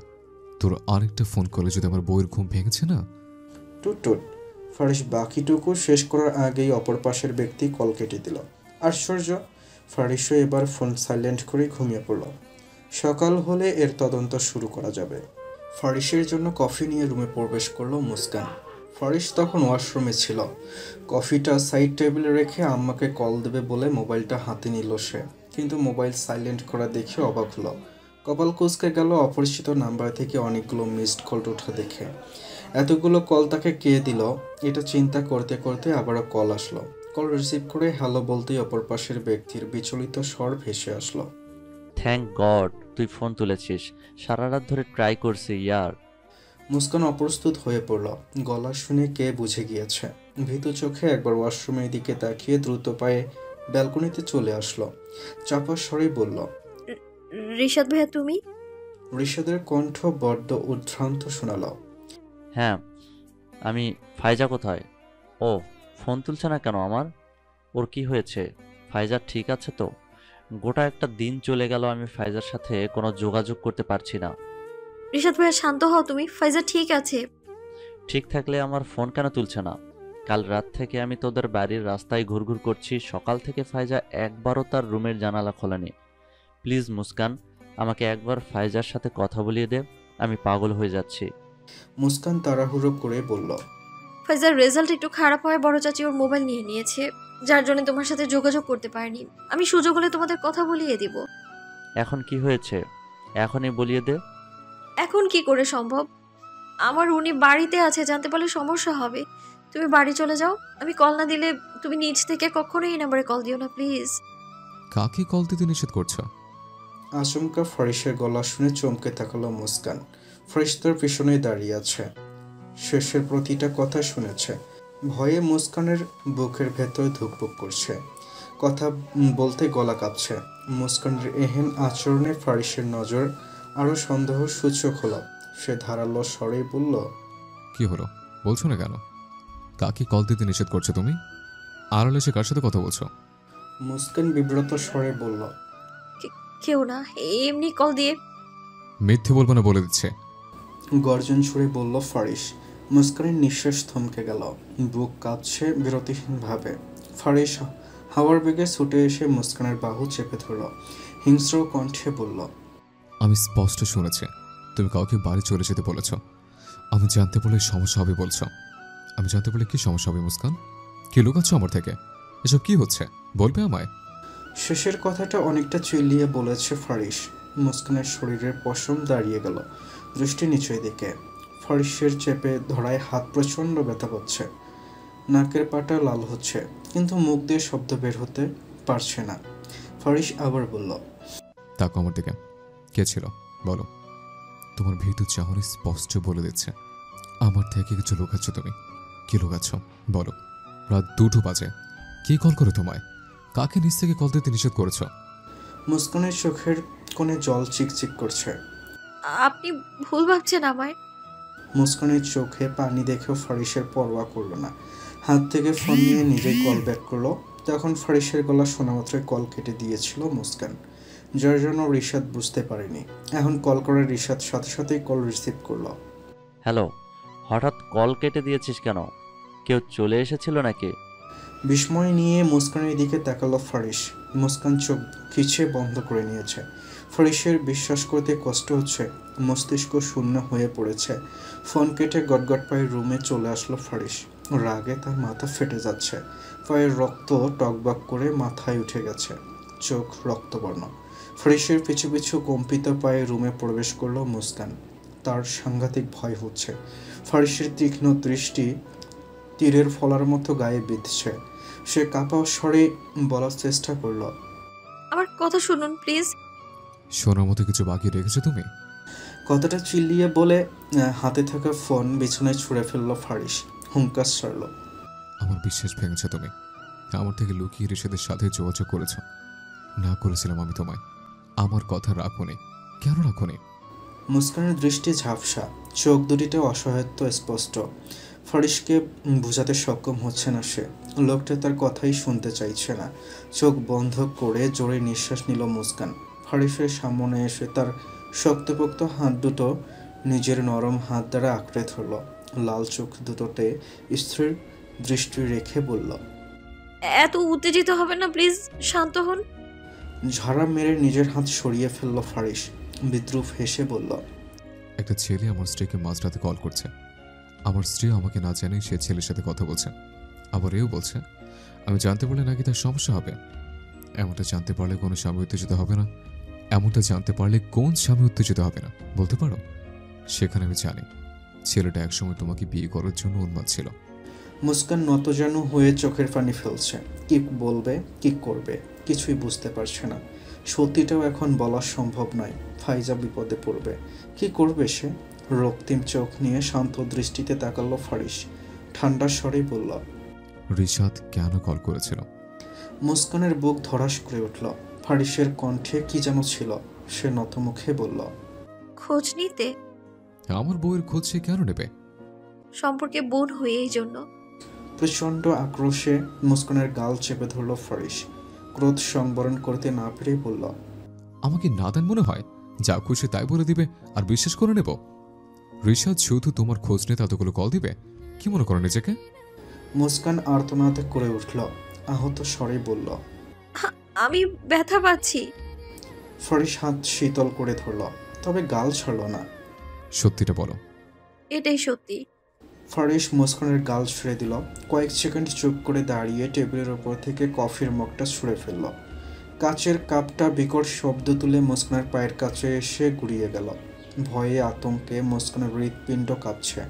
তোর আরেকটা ফোন করলে যদি আমার বউয়ের ঘুম ভেঙেছে না। টুট টুট। ফারিস বাকিটুকু শেষ করার আগেই অপর পাশের ব্যক্তি কল কেটে দিল। আশ্চর্য, ফারিসও এবার ফোন সাইলেন্ট করে ঘুমিয়ে পড়ল। সকাল হলে এর তদন্ত শুরু করা যাবে। ফারিসের জন্য কফি নিয়ে রুমে প্রবেশ করলো মুস্কান। ফারিস তখন ওয়াশরুমে ছিল। কফিটা সাইড টেবিলে রেখে আম্মাকে কল দেবে বলে মোবাইলটা হাতে নিল সে, কিন্তু মোবাইল সাইলেন্ট করা দেখে অবাক হলো। কপাল কুঁচকে গেল অপরিচিত নাম্বার থেকে অনেকগুলো মিসড কল ওঠা দেখে। এতগুলো কল তাকে কে দিল এটা চিন্তা করতে করতে আবারও কল আসলো। কল রিসিভ করে হ্যালো বলতেই অপর পাশের ব্যক্তির বিচলিত স্বর ভেসে আসলো। থ্যাংক গড তুই ফোন তুলেছিস, সারা রাত ধরে ট্রাই করছি ইয়ার। মুস্কান অপ্রস্তুত হয়ে পড়ল। গলা শুনে কে বুঝে গিয়েছে। ভীতু চোখে একবার ওয়াশরুমের দিকে তাকিয়ে দ্রুত পায়ে ব্যালকনিতে চলে আসলো। চাপা স্বরে বলল, রিশাদ ভাইয়া তুমি? ঋষাদের কণ্ঠ বড্ড উদ্ভ্রান্ত শোনালো। হ্যাঁ আমি। ফাইজা কোথায়? ও ফোন তুলছে না কেন আমার? ওর কি হয়েছে? ফাইজা ঠিক আছে তো? গোটা একটা দিন চলে গেল আমি ফাইজার সাথে কোনো যোগাযোগ করতে পারছি না। রিশাদ ভাইয়া শান্ত হও তুমি, ফাইজা ঠিক আছে। ঠিক থাকলে আমার ফোন কেন তুলছে না? কাল রাত থেকে আমি তোদের বাড়ির রাস্তায় ঘুরঘুর করছি, সকাল থেকে ফাইজা একবারও তার রুমের জানালা খোলেনি। প্লিজ মুস্কান, আমাকে একবার ফাইজার সাথে কথা বলিয়ে দে, আমি পাগল হয়ে যাচ্ছি। মুস্কান তাড়াহুড়ো করে বলল, ফাইজার রেজাল্ট একটু খারাপ হয় বড় চাচি ওর মোবাইল নিয়ে নিয়েছে, যার জন্য তোমার সাথে যোগাযোগ করতে পারিনি। আমি সুযোগ হলে তোমাদের কথা বলিয়ে দিব। এখন কি হয়েছে? এখনই বলিয়ে দে। এখন কি করে সম্ভব? আমার উনি বাড়িতে আছে, জানতে পারলে সমস্যা হবে। তুমি বাড়ি চলে যাও, আমি কল না দিলে তুমি নিজ থেকে কখনোই এই নাম্বারে কল দিও না প্লিজ। কাকে কল দিতে নিষেধ করছো? আচমকা ফারিসের গলা শুনে চমকে তাকালো মুস্কান। ফারিস তার পিছনেই দাঁড়িয়ে আছে। শেষের প্রতিটা কথা শুনেছে। ভয়ে মুস্কানের বুকের ভেতর ধুকপুক করছে। কথা বলতে গলা কাঁপছে। মুস্কানের এহেন আচরণে ফারিসের নজর আরও সন্দেহ সূচক হলো। সে ধারালো স্বরে বলল, কি হলো বলছো না কেন? কাকে কল দিতে নিষেধ করছো তুমি? আড়ালে সে কার সাথে কথা বলছো? মুস্কান বিব্রত স্বরে বলল, কেউ না, এমনি কল দিয়ে। মিথ্যে বলবো না বলে দিচ্ছে। গর্জন সুরে বলল ফারিস। মুস্কানের নিঃশ্বাস থমকে গেল। বুক কাঁপছে বিরতিহীনভাবে। ফারিস হাওয়ার বেগে ছুটে এসে মুস্কানের বাহু চেপে ধরল। হিংস্র কণ্ঠে বলল, আমি স্পষ্ট শুনেছি তুমি কাউকে বাড়ি চলে যেতে বলেছ। আমি জানতে পারলে সমস্যা হবে বলছো। আমি জানতে পারলে কি সমস্যা হবে মুস্কান? কি লুকাচ্ছ আমার থেকে? এসব কি হচ্ছে বলবে আমায়? শেষের কথাটা অনেকটা চিল্লিয়ে বলেছে ফারিস। মুস্কানের শরীরের পশম দাঁড়িয়ে গেল, দৃষ্টি নিচের দিকে। ফারিসের চেপে ধরায় হাত প্রচণ্ড ব্যথা পাচ্ছে, নাকের পাটা লাল হচ্ছে, কিন্তু মুখ দিয়ে শব্দ বের হতে পারছে না। ফারিস আবার বলল, তাকো আমার দিকে। কে ছিল বলো? তোমার ভীতু চাহনি স্পষ্ট বলে দিচ্ছে আমার থেকে কিছু লুকাচ্ছ তুমি। কি লুকাচ্ছ বলো? রাত 2টো বাজে, কে কল করে তোমায়? কাকে নিচ থেকে কল দিতে নিষেধ করেছো? মুস্কানের চোখের কোণে জল চিকচিক করছে। আপনি ভুল ভাবছেন আমায়। মুস্কানের চোখে পানি দেখেও ফারিসের পরোয়া করলো না, হাত থেকে ফোন নিয়ে নিজেই কল ব্যাক করলো। তখন ফারিসের গলা শোনা মাত্রই কল কেটে দিয়েছিল মুস্কান, যার জন্য রিশাদ বুঝতে পারেনি। এখন কল করে রিশাদ সাথে সাথেই কল রিসিভ করলো। হ্যালো, হঠাৎ কল কেটে দিয়েছিস কেন? কেউ চলে এসেছিল নাকি? বিস্ময় নিয়ে মুস্কানের দিকে তাকালো ফারিস। মুস্কান চোখ খিচে বন্ধ করে নিয়েছে। ফারিসের বিশ্বাস করতে কষ্ট হচ্ছে, মস্তিষ্ক শূন্য হয়ে পড়েছে। ফোন কেটে গটগট পায়ে রুমে চলে আসলো ফারিস। রাগে তার মাথা ফেটে যাচ্ছে, পায়ের রক্ত টকবক করে মাথায় উঠে গেছে, চোখ রক্তবর্ণ। ফারিসের পিছু পিছু কম্পিত পায়ে রুমে প্রবেশ করলো মুস্কান। তার সাংঘাতিক ভয় হচ্ছে। ফারিসের তীক্ষ্ণ দৃষ্টি তীরের ফলার মতো গায়ে বিঁধছে। সে কাঁপা স্বরে বলার চেষ্টা করলো, আমার কথা শুনুন প্লিজ। শোনার মতো কিছু বাকি রেখেছো তুমি? কথাটা চিল্লিয়ে বলে হাতে থাকা ফোন বিছানায় ছুঁড়ে ফেললো ফারিস। হুঙ্কার ছাড়লো, আমার বিশ্বাস ভেঙেছে তুমি। আমার থেকে লুকিয়ে রিশাদের সাথে যোগাযোগ করেছ। না করেছিলাম আমি তোমায়। আমার কথা রাখোনি। কেন রাখোনি? মুস্কানের দৃষ্টি ঝাপসা, চোখ দুটিতে অসহায়ত্ব স্পষ্ট। ফারিসকে বোঝাতে সক্ষম হচ্ছে না সে। লোকটা তার কথাই শুনতে চাইছে না। চোখ বন্ধ করে জোরে নিঃশ্বাস নিল মুস্কান। ফারিসের সামনে এসে তার শক্তপোক্ত হাত দুটো নিজের নরম হাত দ্বারা আঁকড়ে ধরল। লাল চোখ দুটোতে স্থির দৃষ্টি রেখে বলল, এত উত্তেজিত হবে না প্লিজ, শান্ত হন। ঝাড়া মেরে নিজের হাত সরিয়ে ফেলল ফারিস। বিদ্রুপ হেসে বলল, একটা ছেলে আমার স্ত্রীকে মাঝরাতে কল করছে। আমার স্ত্রী আমাকে না জানেই সে ছেলের সাথে কথা বলছে। আবার এও বলছে আমি জানতে পারলে নাকি তার সমস্যা হবে। এমনটা জানতে পারলে কোনো স্বামী উত্তেজিত হবে না? এমনটা জানতে পারলে কোন স্বামী উত্তেজিত হবে না বলতে পারো? সেখানে আমি জানি ছেলেটা একসময় তোমাকে বিয়ে করার জন্য উন্মাদ ছিল। মুস্কান নতজানু হয়ে চোখের পানি ফেলছে। কি বলবে, কি করবে কিছুই বুঝতে পারছে না। সত্যিটাও এখন বলা সম্ভব নয়। ফাইজা বিপদে পড়বে। কি করবে সে? রক্তিম চোখ নিয়ে শান্ত দৃষ্টিতে তাকালো ফারিস। ঠান্ডা স্বরে বলল, রিশাদ কেন কল করেছিল? মুস্কানের বুক ধড়াস করে উঠল। ফারিসের কণ্ঠে কি যেন ছিল। সে নতমুখে বলল, খোঁজ নিতে। আমার বউয়ের খোঁজ সে কেন নেবে? সম্পর্কে বোন হয়ে এই জন্য। প্রচণ্ড আক্রোশে মুস্কানের গাল চেপে ধরল ফারিস। ক্রোধ সংবরণ করতে না পেরে বলল, আমাকে নাদান মনে হয়? যা খুশি তাই বলে দিবে আর বিশ্বাস করে নেব? রিশাদ শুধু তোমার খোঁজ নিয়ে এতগুলো কল দিবে? কি মনে করো নিজেকে? মুস্কান আর্তনাদ করে উঠল। আহত স্বরে বলল, আমি ব্যথা পাচ্ছি। ফারিস হাত শীতল করে ধরল, তবে গাল ছাড়ল না। সত্যিটা বলো। এটাই সত্যি। ফারিস মুস্কানের গাল ছুঁড়ে দিল। কয়েক সেকেন্ড চুপ করে দাঁড়িয়ে টেবিলের ওপর থেকে কফির মগটা ছুঁড়ে ফেলল। কাচের কাপটা বিকট শব্দ তুলে মুস্কানের পায়ের কাছে এসে গুড়িয়ে গেল। ভয়ে আতঙ্কে মুস্কানের হৃৎপিণ্ড কাঁপছে।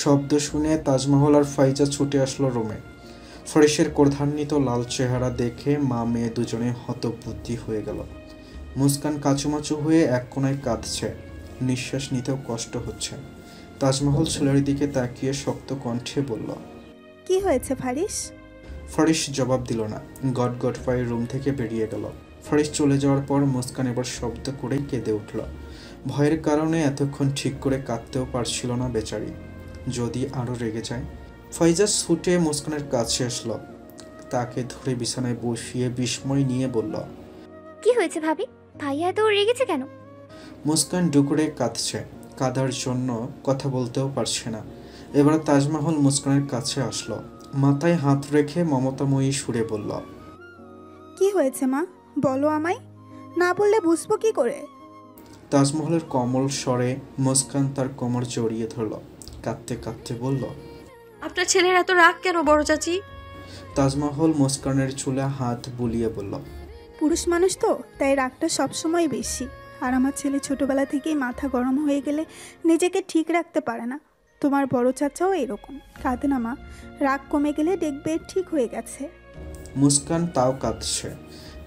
শব্দ শুনে তাজমহল আর ফাইজা ছুটে আসলো রুমে। ফারিসের ক্রোধান্বিত লাল চেহারা দেখে মা মেয়ে দুজনে হতবুদ্ধি হয়ে গেল। মুস্কান কাচুমাচু হয়ে এক কোণায় কাঁদছে। নিঃশ্বাস নিতেও কষ্ট হচ্ছে। তাজমহল ছেলের দিকে তাকিয়ে শক্ত কণ্ঠে বলল, কি হয়েছে ফারিস? ফারিস জবাব দিল না। গট পায়ে রুম থেকে বেরিয়ে গেল। ফারিস চলে যাওয়ার পর মুস্কান এবার শব্দ করেই কেঁদে উঠল। ভয়ের কারণে এতক্ষণ ঠিক করে কাঁদতেও পারছিল না বেচারি। যদি আরও রেগে যায়। ফাইজা ছুটে মুস্কানের কাছে আসলো। তাকে ধরে বিছানায় বসিয়ে বিস্ময় নিয়ে বলল, কি হয়েছে ভাবি? ভাইয়া এত রেগেছে কেন? মুস্কান ডুকরে কাঁদছে। কাঁদার জন্য কথা বলতেও পারছে না। এবার তাজমহল মুস্কানের কাছে আসলো। মাথায় হাত রেখে মমতাময়ী সুরে বলল, কি হয়েছে মা, বলো আমায়, না বললে বুঝবো কি করে? তাজমহলের কোমল স্বরে মুস্কান তার কোমর জড়িয়ে ধরল। কাঁদতে কাঁদতে বলল, আপনার ছেলের এত রাগ কেন বড় চাচি? তাজমহল মুস্কানের চুলে হাত বুলিয়ে বলল, পুরুষ মানুষ তো, তাই রাগটা সবসময় বেশি। আর আমার ছেলে ছোটবেলা থেকেই মাথা গরম হয়ে গেলে নিজেকে ঠিক রাখতে পারে না। তোমার বড় চাচাও এরকম, কাঁদে না মা, রাগ কমে গেলে দেখবে ঠিক হয়ে গেছে। মুস্কান তাও কাঁদছে।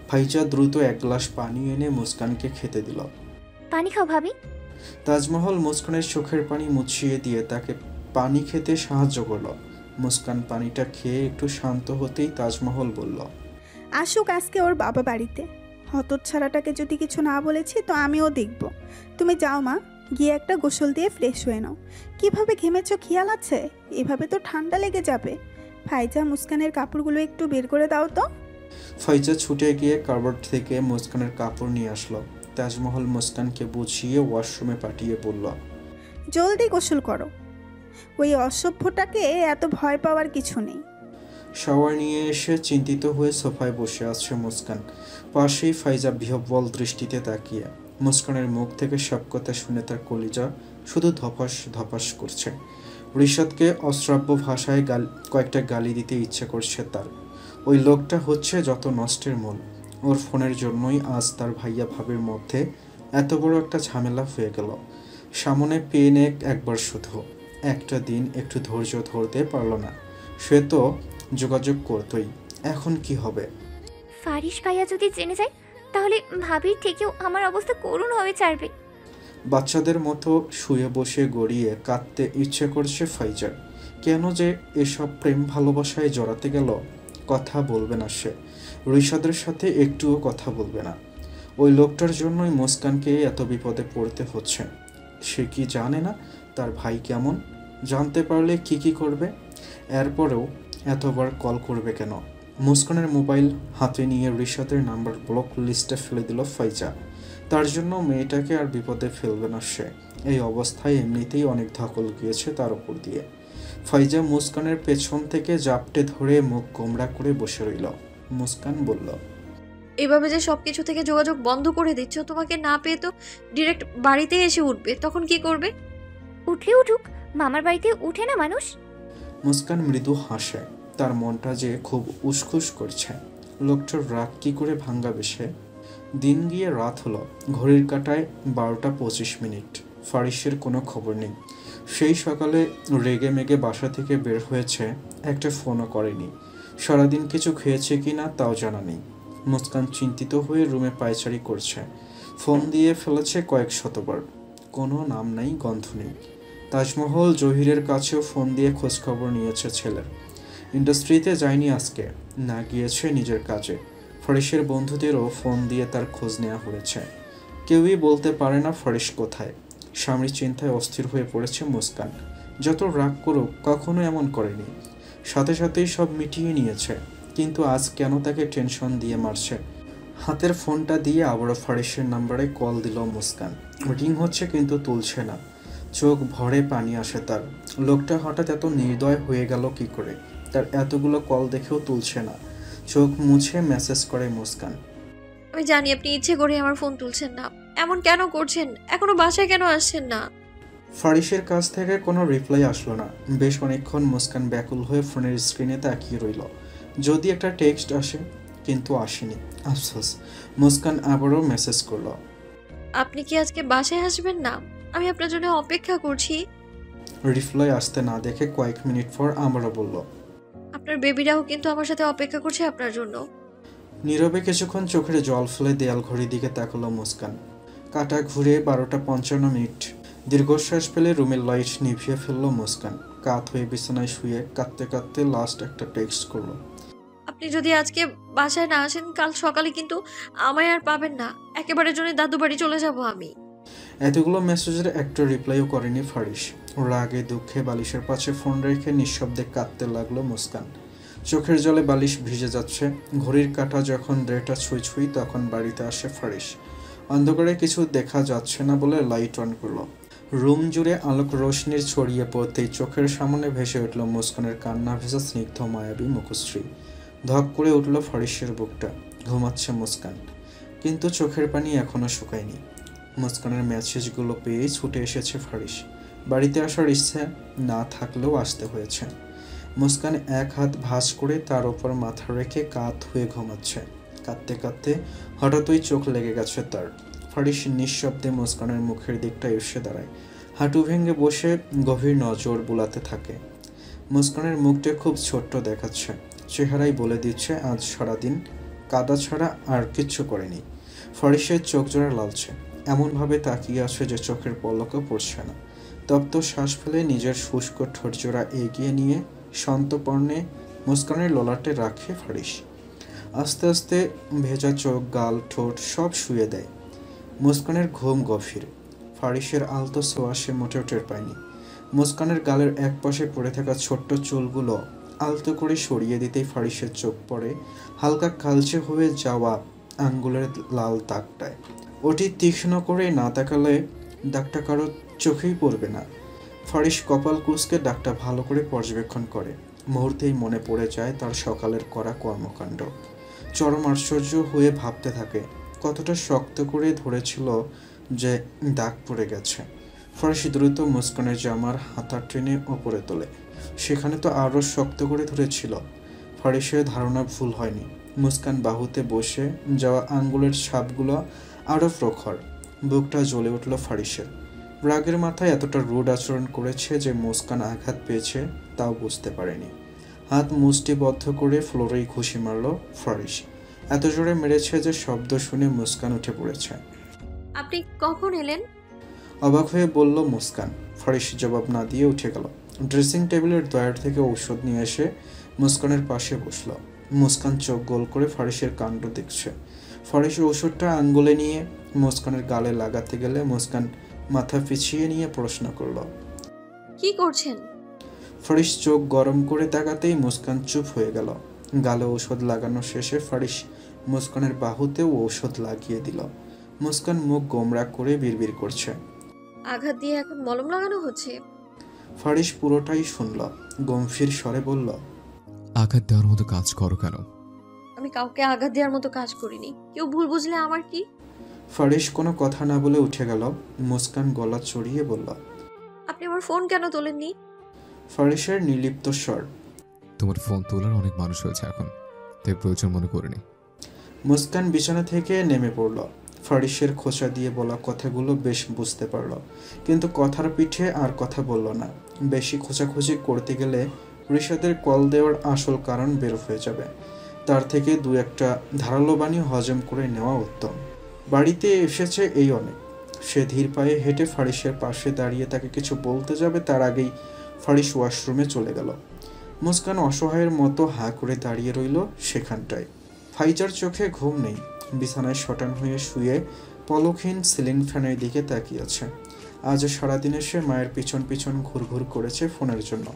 ফাইজা দ্রুত এক গ্লাস পানি এনে মুস্কানকে খেতে দিল। পানি খাও ভাবি। তাজমহল মুস্কানের চোখের পানি মুছিয়ে দিয়ে তাকে পানি খেতে সাহায্য করলো। মুস্কান পানিটা খেয়ে একটু শান্ত হতেই তাজমহল বলল, আসুক আজকে ওর বাবা বাড়িতে, হতচ্ছাড়াটাকে যদি কিছু না বলেছি তো আমিও দেখব। তুমি যাও মা, গিয়ে একটা গোসল দিয়ে ফ্রেশ হয়ে নাও। কিভাবে ঘেমেছো খেয়াল আছে? এভাবে তো ঠান্ডা লেগে যাবে। ফাইজা, মুস্কানের কাপড়গুলো একটু বের করে দাও তো। ফাইজা ছুটে গিয়ে কার্বোর্ড থেকে মুস্কানের কাপড় নিয়ে আসলো। তাজমহল মুস্কানকে বুঝিয়ে ওয়াশরুমে পাঠিয়ে বলল, জলদি গোসল করো, ওই অসভ্যটাকে এত ভয় পাওয়ার কিছু নেই। শাওয়ার নিয়ে এসে চিন্তিত হয়ে সোফায় বসে আছে মুস্কান। পাশেই ফাইজা বিহ্বল দৃষ্টিতে তাকিয়ে। মুস্কানের মুখ থেকে সব কথা শুনে তার কলিজা শুধু ধপাস ধপাস করছে। রিশাদকে অশ্রাব্য ভাষায় কয়েকটা গালি দিতে ইচ্ছে করছে তার। ওই লোকটা হচ্ছে যত নষ্টের মূল। ওর ফোনের জন্যই আজ তার ভাইয়া ভাবির মধ্যে এত বড় একটা ঝামেলা হয়ে গেল। সামনে পেয়ে নেক একবার শুধু একটা দিন একটু ধৈর্য ধরতে পারল না। সে তো যোগাযোগ করতই, এখন কি হবে? ফারিস ভাইয়া যদি জেনে যায় তাহলে ভাবির থেকেও আমার অবস্থা করুণ হয়ে ছাড়বে। বাচ্চাদের মতো শুয়ে বসে গড়িয়ে কাঁদতে ইচ্ছে করছে ফাইজার। কেন যে এসব প্রেম ভালোবাসায় জড়াতে গেল? কথা বলবে না সে, রিশাদের সাথে একটুও কথা বলবে না। ওই লোকটার জন্যই মুস্কানকে এত বিপদে পড়তে হচ্ছে। সে কি জানে না তার ভাই কেমন? জানতে পারলে কি করবে? এরপরেও এতবার কল করবে কেন? মুস্কানের মোবাইল হাতে নিয়ে রিশাদের নাম্বার ব্লক লিস্টে ফেলে দিল ফাইজা। তার জন্য মেয়েটাকে আর বিপদে ফেলবে না সে। এই অবস্থায় এমনিতেই অনেক ধকল গিয়েছে তার উপর দিয়ে। ফাইজা মুস্কানের পেছন থেকে জাপটে ধরে মুখ গোমড়া করে বসে রইল। মুস্কান বলল, এভাবে যে সবকিছু থেকে যোগাযোগ বন্ধ করে দিচ্ছ, তোমাকে না পেয়ে তো ডিরেক্ট বাড়িতে এসে উঠবে, তখন কি করবে? উঠলে উঠুক, মামার বাড়িতে উঠে না মানুষ। মুস্কান মৃদু হাসে। তার মনটা যে খুব উসখুস করছে। লোকটার রাগ কি করে ভাঙ্গাবে সে? দিন গিয়ে রাত হলো। ঘড়ির কাঁটায় 12:25। ফারিসের কোনো খবর নেই। সেই সকালে রেগে মেগে বাসা থেকে বের হয়েছে, একটা ফোনও করেনি। সারাদিন কিছু খেয়েছে কি না তাও জানা নেই। মুস্কান চিন্তিত হয়ে রুমে পায়চারি করছে। ফোন দিয়ে ফেলেছে কয়েক শতবার, কোনো নাম নেই, গন্ধ নেই। তাজমহল জহিরের কাছেও ফোন দিয়ে খোঁজখবর নিয়েছে ছেলের। ইন্ডাস্ট্রিতে যায়নি আজকে, না গিয়েছে নিজের কাজে। ফারিসের বন্ধুদেরও ফোন দিয়ে তার খোঁজ নেওয়া হয়েছে। কেউই বলতে পারে না ফারিস কোথায়। স্বামীর চিন্তায় অস্থির হয়ে পড়েছে মুস্কান। যত রাগ করুক কখনো এমন করেনি, সাথে সাথেই সব মিটিয়ে নিয়েছে। কিন্তু আজ কেন তাকে টেনশন দিয়ে মারছে? হাতের ফোনটা দিয়ে আবারও ফারিসের নাম্বারে কল দিল মুস্কান। রিং হচ্ছে কিন্তু তুলছে না। চোখ ভরে পানি আসে তার। লোকটা হঠাৎ এত নির্দয় হয়ে গেল কি করে? তার এতগুলো কল দেখেও তুলছে না। চোখ মুছে মেসেজ করে মুস্কান, আমি জানি আপনি ইচ্ছে করে আমার ফোন তুলছেন না, এমন কেন করছেন? এখনো বাসায় কেন আসছেন না? ফারিসের কাছ থেকে কোনো রিপ্লাই আসলো না। বেশ অনেকক্ষণ মুস্কান ব্যাকুল হয়ে ফোনের স্ক্রিনে তাকিয়ে রইল, যদি একটা টেক্সট আসে, কিন্তু আসেনি। আফসোস। মুস্কান আবারও মেসেজ করলো, আপনি কি আজকে বাসায় আসবেন না? আমি আপনার জন্য অপেক্ষা করছি। রিপ্লাই আসতে না দেখে কয়েক মিনিট পর আবারও বলল, আপনার বেবিরাও কিন্তু আমার সাথে অপেক্ষা করছে আপনার জন্য। নীরবে কিছুক্ষণ চোখের জল ফেলে দেয়াল ঘড়ির দিকে তাকালো মুস্কান। কাটা ঘুরে 12:55। দীর্ঘশ্বাস ফেলে রুমের লাইট নিভিয়ে ফেললো মুস্কান। কাত হয়ে বিছানায় শুয়ে কাঁদতে কাঁদতে লাস্ট একটা টেক্সট করলো, আপনি যদি আজকে বাসায় না আসেন, কাল সকালে কিন্তু আমায় আর পাবেন না। একেবারে জন্য দাদু বাড়ি চলে যাব আমি। এতগুলো মেসেজের একটা রিপ্লাইও করেনি ফারিস। রাগে দুঃখে বালিশের পাশে ফোন রেখে নিঃশব্দে কাঁদতে লাগলো মুস্কান। চোখের জলে বালিশ ভিজে যাচ্ছে। ঘড়ির কাঁটা যখন 1:30 ছুঁই তখন বাড়িতে আসে ফারিস। অন্ধকারে কিছু দেখা যাচ্ছে না বলে লাইট অন করলো। রুম জুড়ে আলোক রোশনির ছড়িয়ে পড়তেই চোখের সামনে ভেসে উঠল মুস্কানের কান্না ভেজা স্নিগ্ধ মায়াবী মুখশ্রী। ধক করে উঠল ফারিসের বুকটা। ঘুমাচ্ছে মুস্কান, কিন্তু চোখের পানি এখনো শুকায়নি। মুস্কানের মেসেজগুলো পেয়েই ছুটে এসেছে ফারিস। বাড়িতে আসার ইচ্ছে না থাকলেও আসতে হয়েছে। মুস্কান এক হাত ভাঁজ করে তার ওপর মাথা রেখে কাত হয়ে ঘুমাচ্ছে। কাঁদতে কাঁদতে হঠাৎই চোখ লেগে গেছে তার। ফারিস নিঃশব্দে মুস্কানের মুখের দিকটা এসে দাঁড়ায়। হাঁটু ভেঙে বসে গভীর নজর বুলাতে থাকে। মুস্কানের মুখটা খুব ছোট্ট দেখাচ্ছে, চেহারাই বলে দিচ্ছে আজ সারাদিন কাদা ছাড়া আর কিচ্ছু করেনি। ফারিসের চোখ জোড়া লালছে, এমনভাবে তাকিয়ে আছে যে চোখের পলকও পড়ছে না। তপ্ত শ্বাস ফেলে নিজের শুষ্ক ঠোঁটজোড়া এগিয়ে নিয়ে শান্তপর্ণে মুস্কানের ললাটে রাখে ফারিস। আস্তে আস্তে ভেজা চোখ, গাল, ঠোঁট সব শুয়ে দেয়। মুস্কানের ঘুম গভীর। ফারিসের আলতো ছোঁয়া সে মোটেও টের পায়নি। মুস্কানের গালের এক পাশে পড়ে থাকা ছোট্ট চুলগুলো আলতো করে সরিয়ে দিতেই ফারিসের চোখ পড়ে হালকা কালচে হয়ে যাওয়া আঙ্গুলের লাল দাগটায়। ওটি তীক্ষ্ণ করে না তাকালে দাগটা কারো চোখেই পড়বে না। ফারিস কপাল কুঁচকে দাগটা ভালো করে পর্যবেক্ষণ করে। মুহূর্তেই মনে পড়ে যায় তার সকালের করা কর্মকাণ্ড। চরম আশ্চর্য হয়ে ভাবতে থাকে কতটা শক্ত করে ধরেছিল যে দাগ পড়ে গেছে। ফারিস দ্রুত মুস্কানের জামার হাতা টেনে ওপরে তোলে। সেখানে তো আরও শক্ত করে ধরেছিল। ফারিসের ধারণা ভুল হয়নি। মুস্কান বাহুতে বসে যাওয়া আঙ্গুলের ছাপগুলো আরও প্রখর। বুকটা জ্বলে উঠল ফারিসের। রাগের মাথায় এতটা রুড আচরণ করেছে যে মুস্কান আঘাত পেয়েছে তাও বুঝতে পারেনি। হাত মুষ্টিবদ্ধ করে ফ্লোরেই ঘুষি মারল ফারিস। এত জোরে মেরেছে যে শব্দ শুনে মুস্কান উঠে পড়েছে। আপনি কখন এলেন? অবাক হয়ে বলল মুস্কান। ফারিস জবাব না দিয়ে উঠে গেল। ড্রেসিং টেবিলের ড্রয়ার থেকে ঔষধ নিয়ে এসে মুস্কানের পাশে বসল। মুস্কান চোখ গোল করে ফারিসের কাণ্ড দেখছে। ফারিস ঔষধটা আঙ্গুলে নিয়ে মুস্কানের গালে লাগাতে গেলে মুস্কান মাথা পিছিয়ে নিয়ে প্রশ্ন করল, কি করছেন? ফারিস চোখ গরম করে তাকাতেই মুস্কান চুপ হয়ে গেল। গালে ঔষধ লাগানো শেষে ফারিস মুস্কানের বাহুতেও ঔষধ লাগিয়ে দিল। মুস্কান মুখ গোমরা করে বিড়বিড় করছে, আঘাত দিয়ে এখন মলম লাগানো হচ্ছে? ফারিস পুরোটাই শুনল। গম্ভীর স্বরে বলল, আঘাত দেওয়ার মতো কাজ করো কেন? আমি কাউকে আঘাত দেওয়ার মতো কাজ করিনি। কেউ ভুল বুঝলে আমার কি? ফারিস কোনো কথা না বলে উঠে গেল। মুস্কান গলা চড়িয়ে বলল, আপনি আমার ফোন কেন তোলেননি? ফারিসের নির্লিপ্ত স্বর, তোমার ফোন তোলার অনেক মানুষ হয়েছে এখন, তাই প্রয়োজন মনে করিনি। মুস্কান বিছানা থেকে নেমে পড়ল। ফারিসের খোঁচা দিয়ে বলা কথাগুলো বেশ বুঝতে পারল, কিন্তু কথার পিঠে আর কথা বলল না। বেশি খোঁচাখুচি করতে গেলে ঋষাদের কল দেওয়ার আসল কারণ বের হয়ে যাবে। তার থেকে দু একটা ধারালো বাণী হজম করে নেওয়া উত্তম। বাড়িতে এসেছে এই অনেক। সে ধীর পায়ে হেঁটে ফারিসের পাশে দাঁড়িয়ে তাকে কিছু বলতে যাবে তার আগেই ফারিস ওয়াশরুমে চলে গেল। মুস্কান অসহায়ের মতো হাঁ করে দাঁড়িয়ে রইল সেখানটায়। ফাইজার চোখে ঘুম নেই। বিছানায় শটান হয়ে শুয়ে পলকহীন সিলিং ফ্যানের দিকে তাকিয়ে আছে। আজ সারাদিনে সে মায়ের পিছন পিছন ঘুরঘুর করেছে ফোনের জন্য,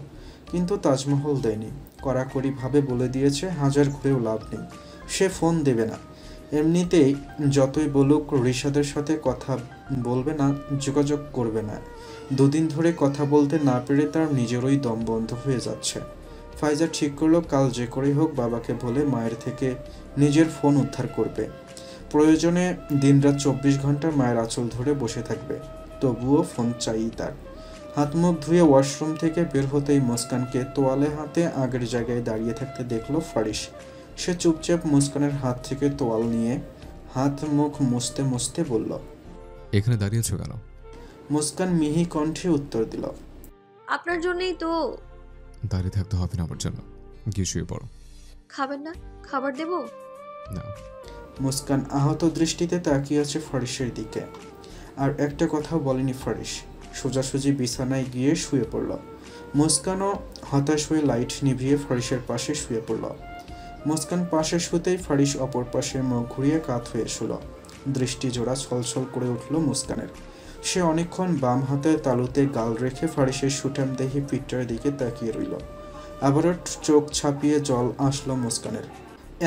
কিন্তু তাজমহল দেয়নি। কড়াকড়িভাবে বলে দিয়েছে হাজার ঘুরেও লাভ নেই, সে ফোন দেবে না। এমনিতেই যতই বলুক ঋষাদের সাথে কথা বলবে না, যোগাযোগ করবে না। দুদিন ধরে কথা বলতে না পেরে তার নিজেরই দম বন্ধ হয়ে যাচ্ছে। ফাইজা ঠিক করলো কাল যে করেই হোক বাবাকে বলে মায়ের থেকে নিজের ফোন উদ্ধার করবে। প্রয়োজনে দিনরাত 24 ঘন্টা মায়ের আঁচল ধরে বসে থাকবে, তবুও ফোন চাই তার। হাত মুখ ধুয়ে ওয়াশরুম থেকে বের হতেই মুস্কানকে তোয়ালে হাতে আগের জায়গায় দাঁড়িয়ে থাকতে দেখলো ফারিস। সে চুপচাপ মুস্কানের হাত থেকে তোয়াল নিয়ে হাত মুখ মুছতে মুছতে বলল, এখানে দাঁড়িয়েছো কেন? মুস্কান মিহি কণ্ঠে উত্তর দিল, আপনার জন্যই তো। দাঁড়িয়ে থাকতে হবে না আমার জন্য, গিয়ে শুয়ে পড়ো। খাবেন না? খাবার দেবো? না। মুস্কান আহত দৃষ্টিতে তাকিয়ে আছে ফারিসের দিকে। আর একটা কথাও বলেনি ফারিস। সোজাসুজি বিছানায় গিয়ে শুয়ে পড়ল। মুস্কানও হতাশ হয়ে লাইট নিভিয়ে ফারিসের পাশে শুয়ে পড়ল। মুস্কান পাশে শুতেই ফারিস অপর পাশে মুখ ঘুরিয়ে কাত হয়ে শুল। দৃষ্টি জোড়া ছলছল করে উঠল মুস্কানের। সে অনেকক্ষণ বাম হাতের তালুতে গাল রেখে ফারিসের সুঠাম দেহি পিঠটার দিকে তাকিয়ে রইল। আবারও চোখ ছাপিয়ে জল আসলো মুস্কানের।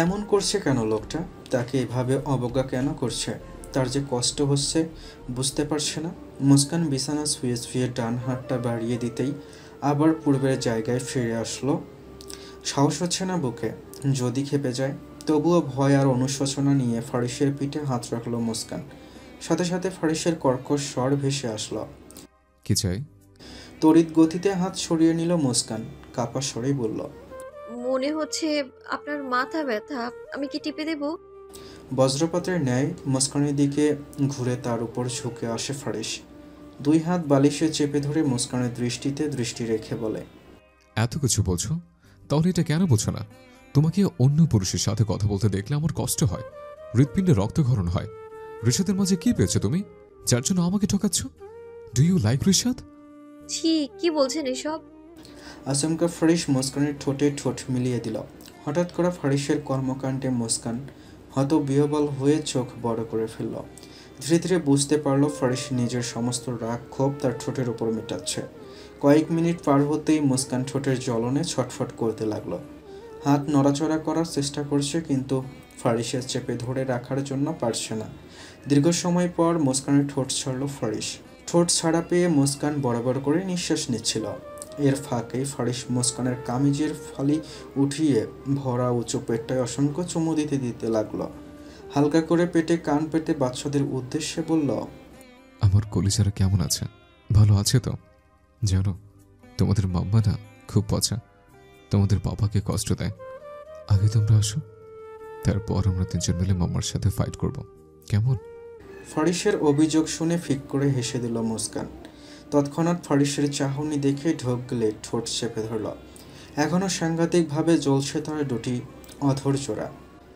এমন করছে কেন লোকটা? তাকে এভাবে অবজ্ঞা কেন করছে? তার যে কষ্ট হচ্ছে বুঝতে পারছে না। মুস্কান বিছানা শুয়ে শুয়ে ডান হাতটা বাড়িয়ে দিতেই আবার পূর্বের জায়গায় ফিরে আসলো। সাহস হচ্ছে না বুকে, যদি খেপে যায়। তবুও ভয় আর অনুশোচনা নিয়ে ফারিসের পিঠে হাত রাখলো মুস্কান। সাথে সাথে ফারিসের কর্কশ স্বর ভেসে আসলো, কি চাই? তড়িৎ গতিতে হাত সরিয়ে নিল মুস্কান। কাপা স্বরেই বলল, মনে হচ্ছে আপনার মাথা ব্যথা, আমি কি টিপে দেব? বজ্রপাতের ন্যায় মুস্কানের দিকে ঘুরে তার উপর ঝুঁকে আসে ফারিস। দুই হাত বালিশে চেপে ধরে মুস্কানের দৃষ্টিতে দৃষ্টি রেখে বলে, এত কিছু বলছো, তাহলে এটা কেন বলছো না? তোমাকে অন্য পুরুষের সাথে কথা বলতে দেখলে আমার কষ্ট হয়, হৃৎপিণ্ডে রক্তক্ষরণ হয়। ঋষাদের মাঝে কি পেয়েছো তুমি, যার জন্য আমাকে ঠকাচ্ছ? Do you like Rishad? ছি, কি বলছেন এসব? আচমকা ফারিস মুস্কানের ঠোঁটে ঠোঁট মিলিয়ে দিল। হঠাৎ করে ফারিসের কর্মকাণ্ডে মুস্কান হতবিহ্বল হয়ে চোখ বড় করে ফেলল। ধীরে ধীরে বুঝতে পারল ফারিস নিজের সমস্ত রাগ ক্ষোভ তার ঠোঁটের উপর মেটাচ্ছে। কয়েক মিনিট পার হতেই মুস্কান ঠোঁটের জ্বলনে ছটফট করতে লাগলো। হাত নড়াচড়া করার চেষ্টা করছে, কিন্তু ফারিসের চেপে ধরে রাখার জন্য পারছে না। দীর্ঘ সময় পর মুস্কানের ঠোঁট ছাড়ল ফারিস। ঠোঁট ছাড়া পেয়ে মুস্কান বরাবর করে নিঃশ্বাস নিচ্ছিল। এর ফাঁকে ফারিস মুস্কানের কামিজের ফালি উঠিয়ে ভরা উঁচু পেটটায় অসংখ্য চুমু দিতে দিতে লাগলো। হালকা করে পেটে কান পেতে বাচ্চাদের উদ্দেশ্যে বলল, আমার কলিজারা কেমন আছে? ভালো আছে তো? জানো, তোমাদের মাম্মা না খুব পচা, তোমাদের বাবাকে কষ্ট দেয়। আগে তোমরা আসো, তারপর আমরা তিনজন মিলে মাম্মার সাথে ফাইট করব, কেমন? ফারিসের অভিযোগ শুনে ফিক করে হেসে দিল মুস্কান। তৎক্ষণাৎ ফারিসের চাহনি দেখে ঢোক গেলে ঠোঁট চেপে ধরল। এখনও সাংঘাতিকভাবে জ্বলছে তার দুটি অধর জোড়া।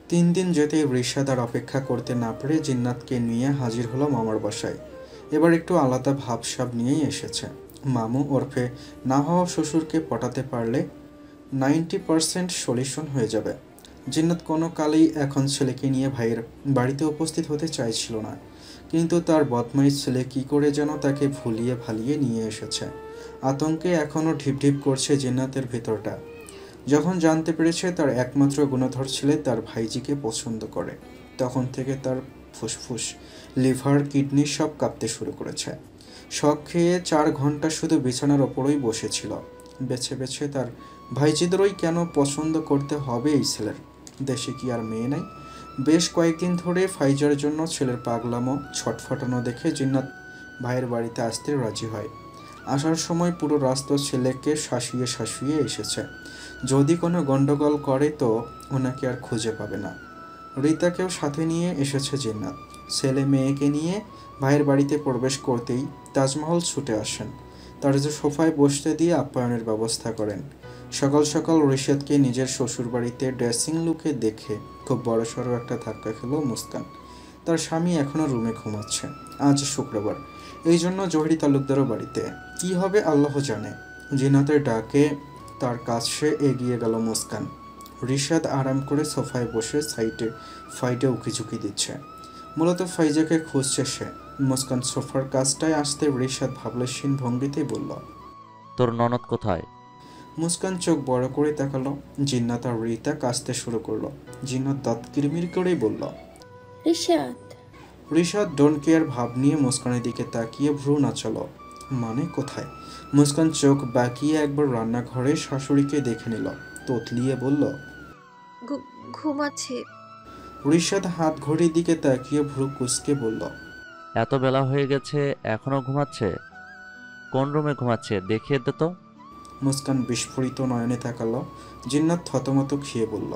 3 দিন যেতেই ঋষাদ আর অপেক্ষা করতে না পেরে জিন্নাতকে নিয়ে হাজির হলো মামার বাসায়। এবার একটু আলাদা ভাবসাব নিয়েই এসেছে। মামু ওরফে না হওয়া শ্বশুরকে পটাতে পারলে 90% সলিউশন হয়ে যাবে। জিন্নাত কোনো কালেই এখন ছেলেকে নিয়ে ভাইয়ের বাড়িতে উপস্থিত হতে চাইছিল না, কিন্তু তার বদমাইশ ছেলে কী করে যেন তাকে ভুলিয়ে ভালিয়ে নিয়ে এসেছে। আতঙ্কে এখনও ঢিপঢিপ করছে জিন্নাতের ভেতরটা। যখন জানতে পেরেছে তার একমাত্র গুণধর ছেলে তার ভাইজিকে পছন্দ করে, তখন থেকে তার ফুসফুস, লিভার, কিডনি সব কাঁপতে শুরু করেছে। শখ খেয়ে 4 ঘন্টা শুধু বিছানার ওপরই বসেছিল। বেছে বেছে তার ভাইজিদেরই কেন পছন্দ করতে হবে এই ছেলের? দেশে কি আর মেয়ে নাই? বেশ কয়েকদিন ধরে ফাইজার জন্য ছেলের পাগলামো ছটফটানো দেখে জিন্নাত ভাইয়ের বাড়িতে আসতে রাজি হয়। আসার সময় পুরো রাস্তা ছেলেকে শাসিয়ে শাসিয়ে এসেছে। যদি কোনো গন্ডগোল করে তো ওনাকে আর খুঁজে পাবে না। রীতাকেও সাথে নিয়ে এসেছে জিন্নাত। ছেলে মেয়েকে নিয়ে ভাইয়ের বাড়িতে প্রবেশ করতেই তাজমহল ছুটে আসেন। তার যে সোফায় বসতে দিয়ে আপ্যায়নের ব্যবস্থা করেন। সকাল সকাল ঋষাদকে নিজের শ্বশুরবাড়িতে ড্রেসিং লুকে দেখে খুব বড়সড় একটা ধাক্কা খেল মুস্কান। তার স্বামী এখনও রুমে ঘুমাচ্ছে। আজ শুক্রবার, এই জন্য জহির তালুকদারও বাড়িতে। কি হবে আল্লাহ জানে। জিন্নাতের ডাকে তার কাছে এগিয়ে গেল মুস্কান। ঋষাদ আরাম করে সোফায় বসে ফাইটে উকিঝুঁকি দিচ্ছে। মূলত ফাইজাকে খুঁজছে সে। মুস্কান সোফার কাছটায় আসতে ঋষাদ ভাবলেশীন ভঙ্গিতেই বলল, তোর ননদ কোথায়? মুস্কান চোখ বড় করে তাকালো। জিন্নাত আর রীতা কাঁচতে শুরু করলো। জিন্নাত দাঁত কিরমির করেই বলল, ঋষাদ। ঋষাদ ডোন্ট কেয়ার ভাব নিয়ে মুস্কানের দিকে তাকিয়ে ভ্রু নাচালো। মানে কোথায়? মুস্কান চোখ বাঁকিয়ে একবার রান্নাঘরে শাশুড়িকে দেখে নিল। তোতলিয়ে বলল, ঘুমাচ্ছে। ঋষাদ হাত ঘড়ির দিকে তাকিয়ে ভ্রু কুঁচকে বলল, এত বেলা হয়ে গেছে এখনো ঘুমাচ্ছে? কোন রুমে ঘুমাচ্ছে দেখিয়ে দে তো। মুস্কান বিস্ফোরিত নয়নে তাকালো। জিন্নাত থতমত খেয়ে বলল,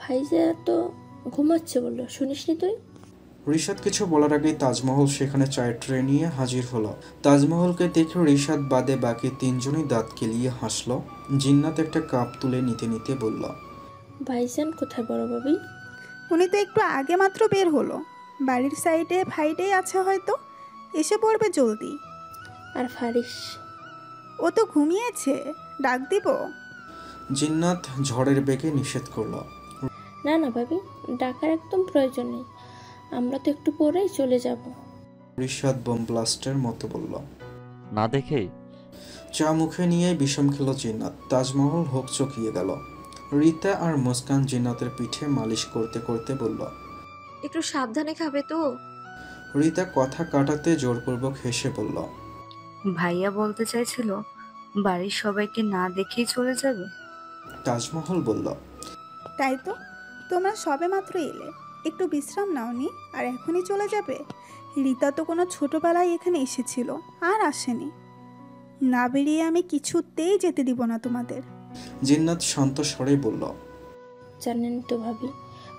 ভাইজা তো ঘুমাচ্ছে বললো, শুনিসনি তুই? ঋষাদ কিছু বলার আগেই তাজমহল সেখানে চায়ের ট্রে নিয়ে হাজির হলো। তাজমহলকে দেখে ঋষাদ বাদে বাকি 3 জনই দাঁত কেলিয়ে হাসলো। জিন্নাত একটা কাপ তুলে নিতে নিতে বলল, ভাইজান কোথায় বড় ভাবি? উনি তো একটু আগে মাত্র বের হলো। বাড়ির সাইডে ভাইটাই আছে হয়তো, এসে পড়বে জলদি। আর ফারিস? ও তো ঘুমিয়েছে, ডাক দিব? জিন্নাত ঝড়ের বেগে নিষেধ করলো। না না ভাবি, ডাকার একদম প্রয়োজন নেই, আমরা তো একটু পরেই চলে যাব। ঋষাদ বোম ব্লাস্টের মতো বলল। না দেখেই চা মুখে নিয়ে বিষম খেল জিন্নাত। তাজমহল হোক চকিয়ে গেল। রীতা আর মুস্কান জিন্নাতের পিঠে মালিশ করতে করতে বলল, একটু সাবধানে খাবে তো। রীতা কথা কাটাতে জোরপূর্বক হেসে বলল, ভাইয়া বলতে চাইছিল বাড়ির সবাইকে না দেখেই চলে যাবে। তাজমহল বলল, তাই তো, তোমরা সবে মাত্র এলে, একটু বিশ্রাম নাওনি আর এখনই চলে যাবে? রীতা তো কোনো ছোটবেলায় এখানে এসেছিল আর আসেনি। না বেরিয়ে আমি কিছুতেই যেতে দিব না তোমাদের। জিন্নাত শান্ত স্বরে বলল, জানেন তো ভাবি,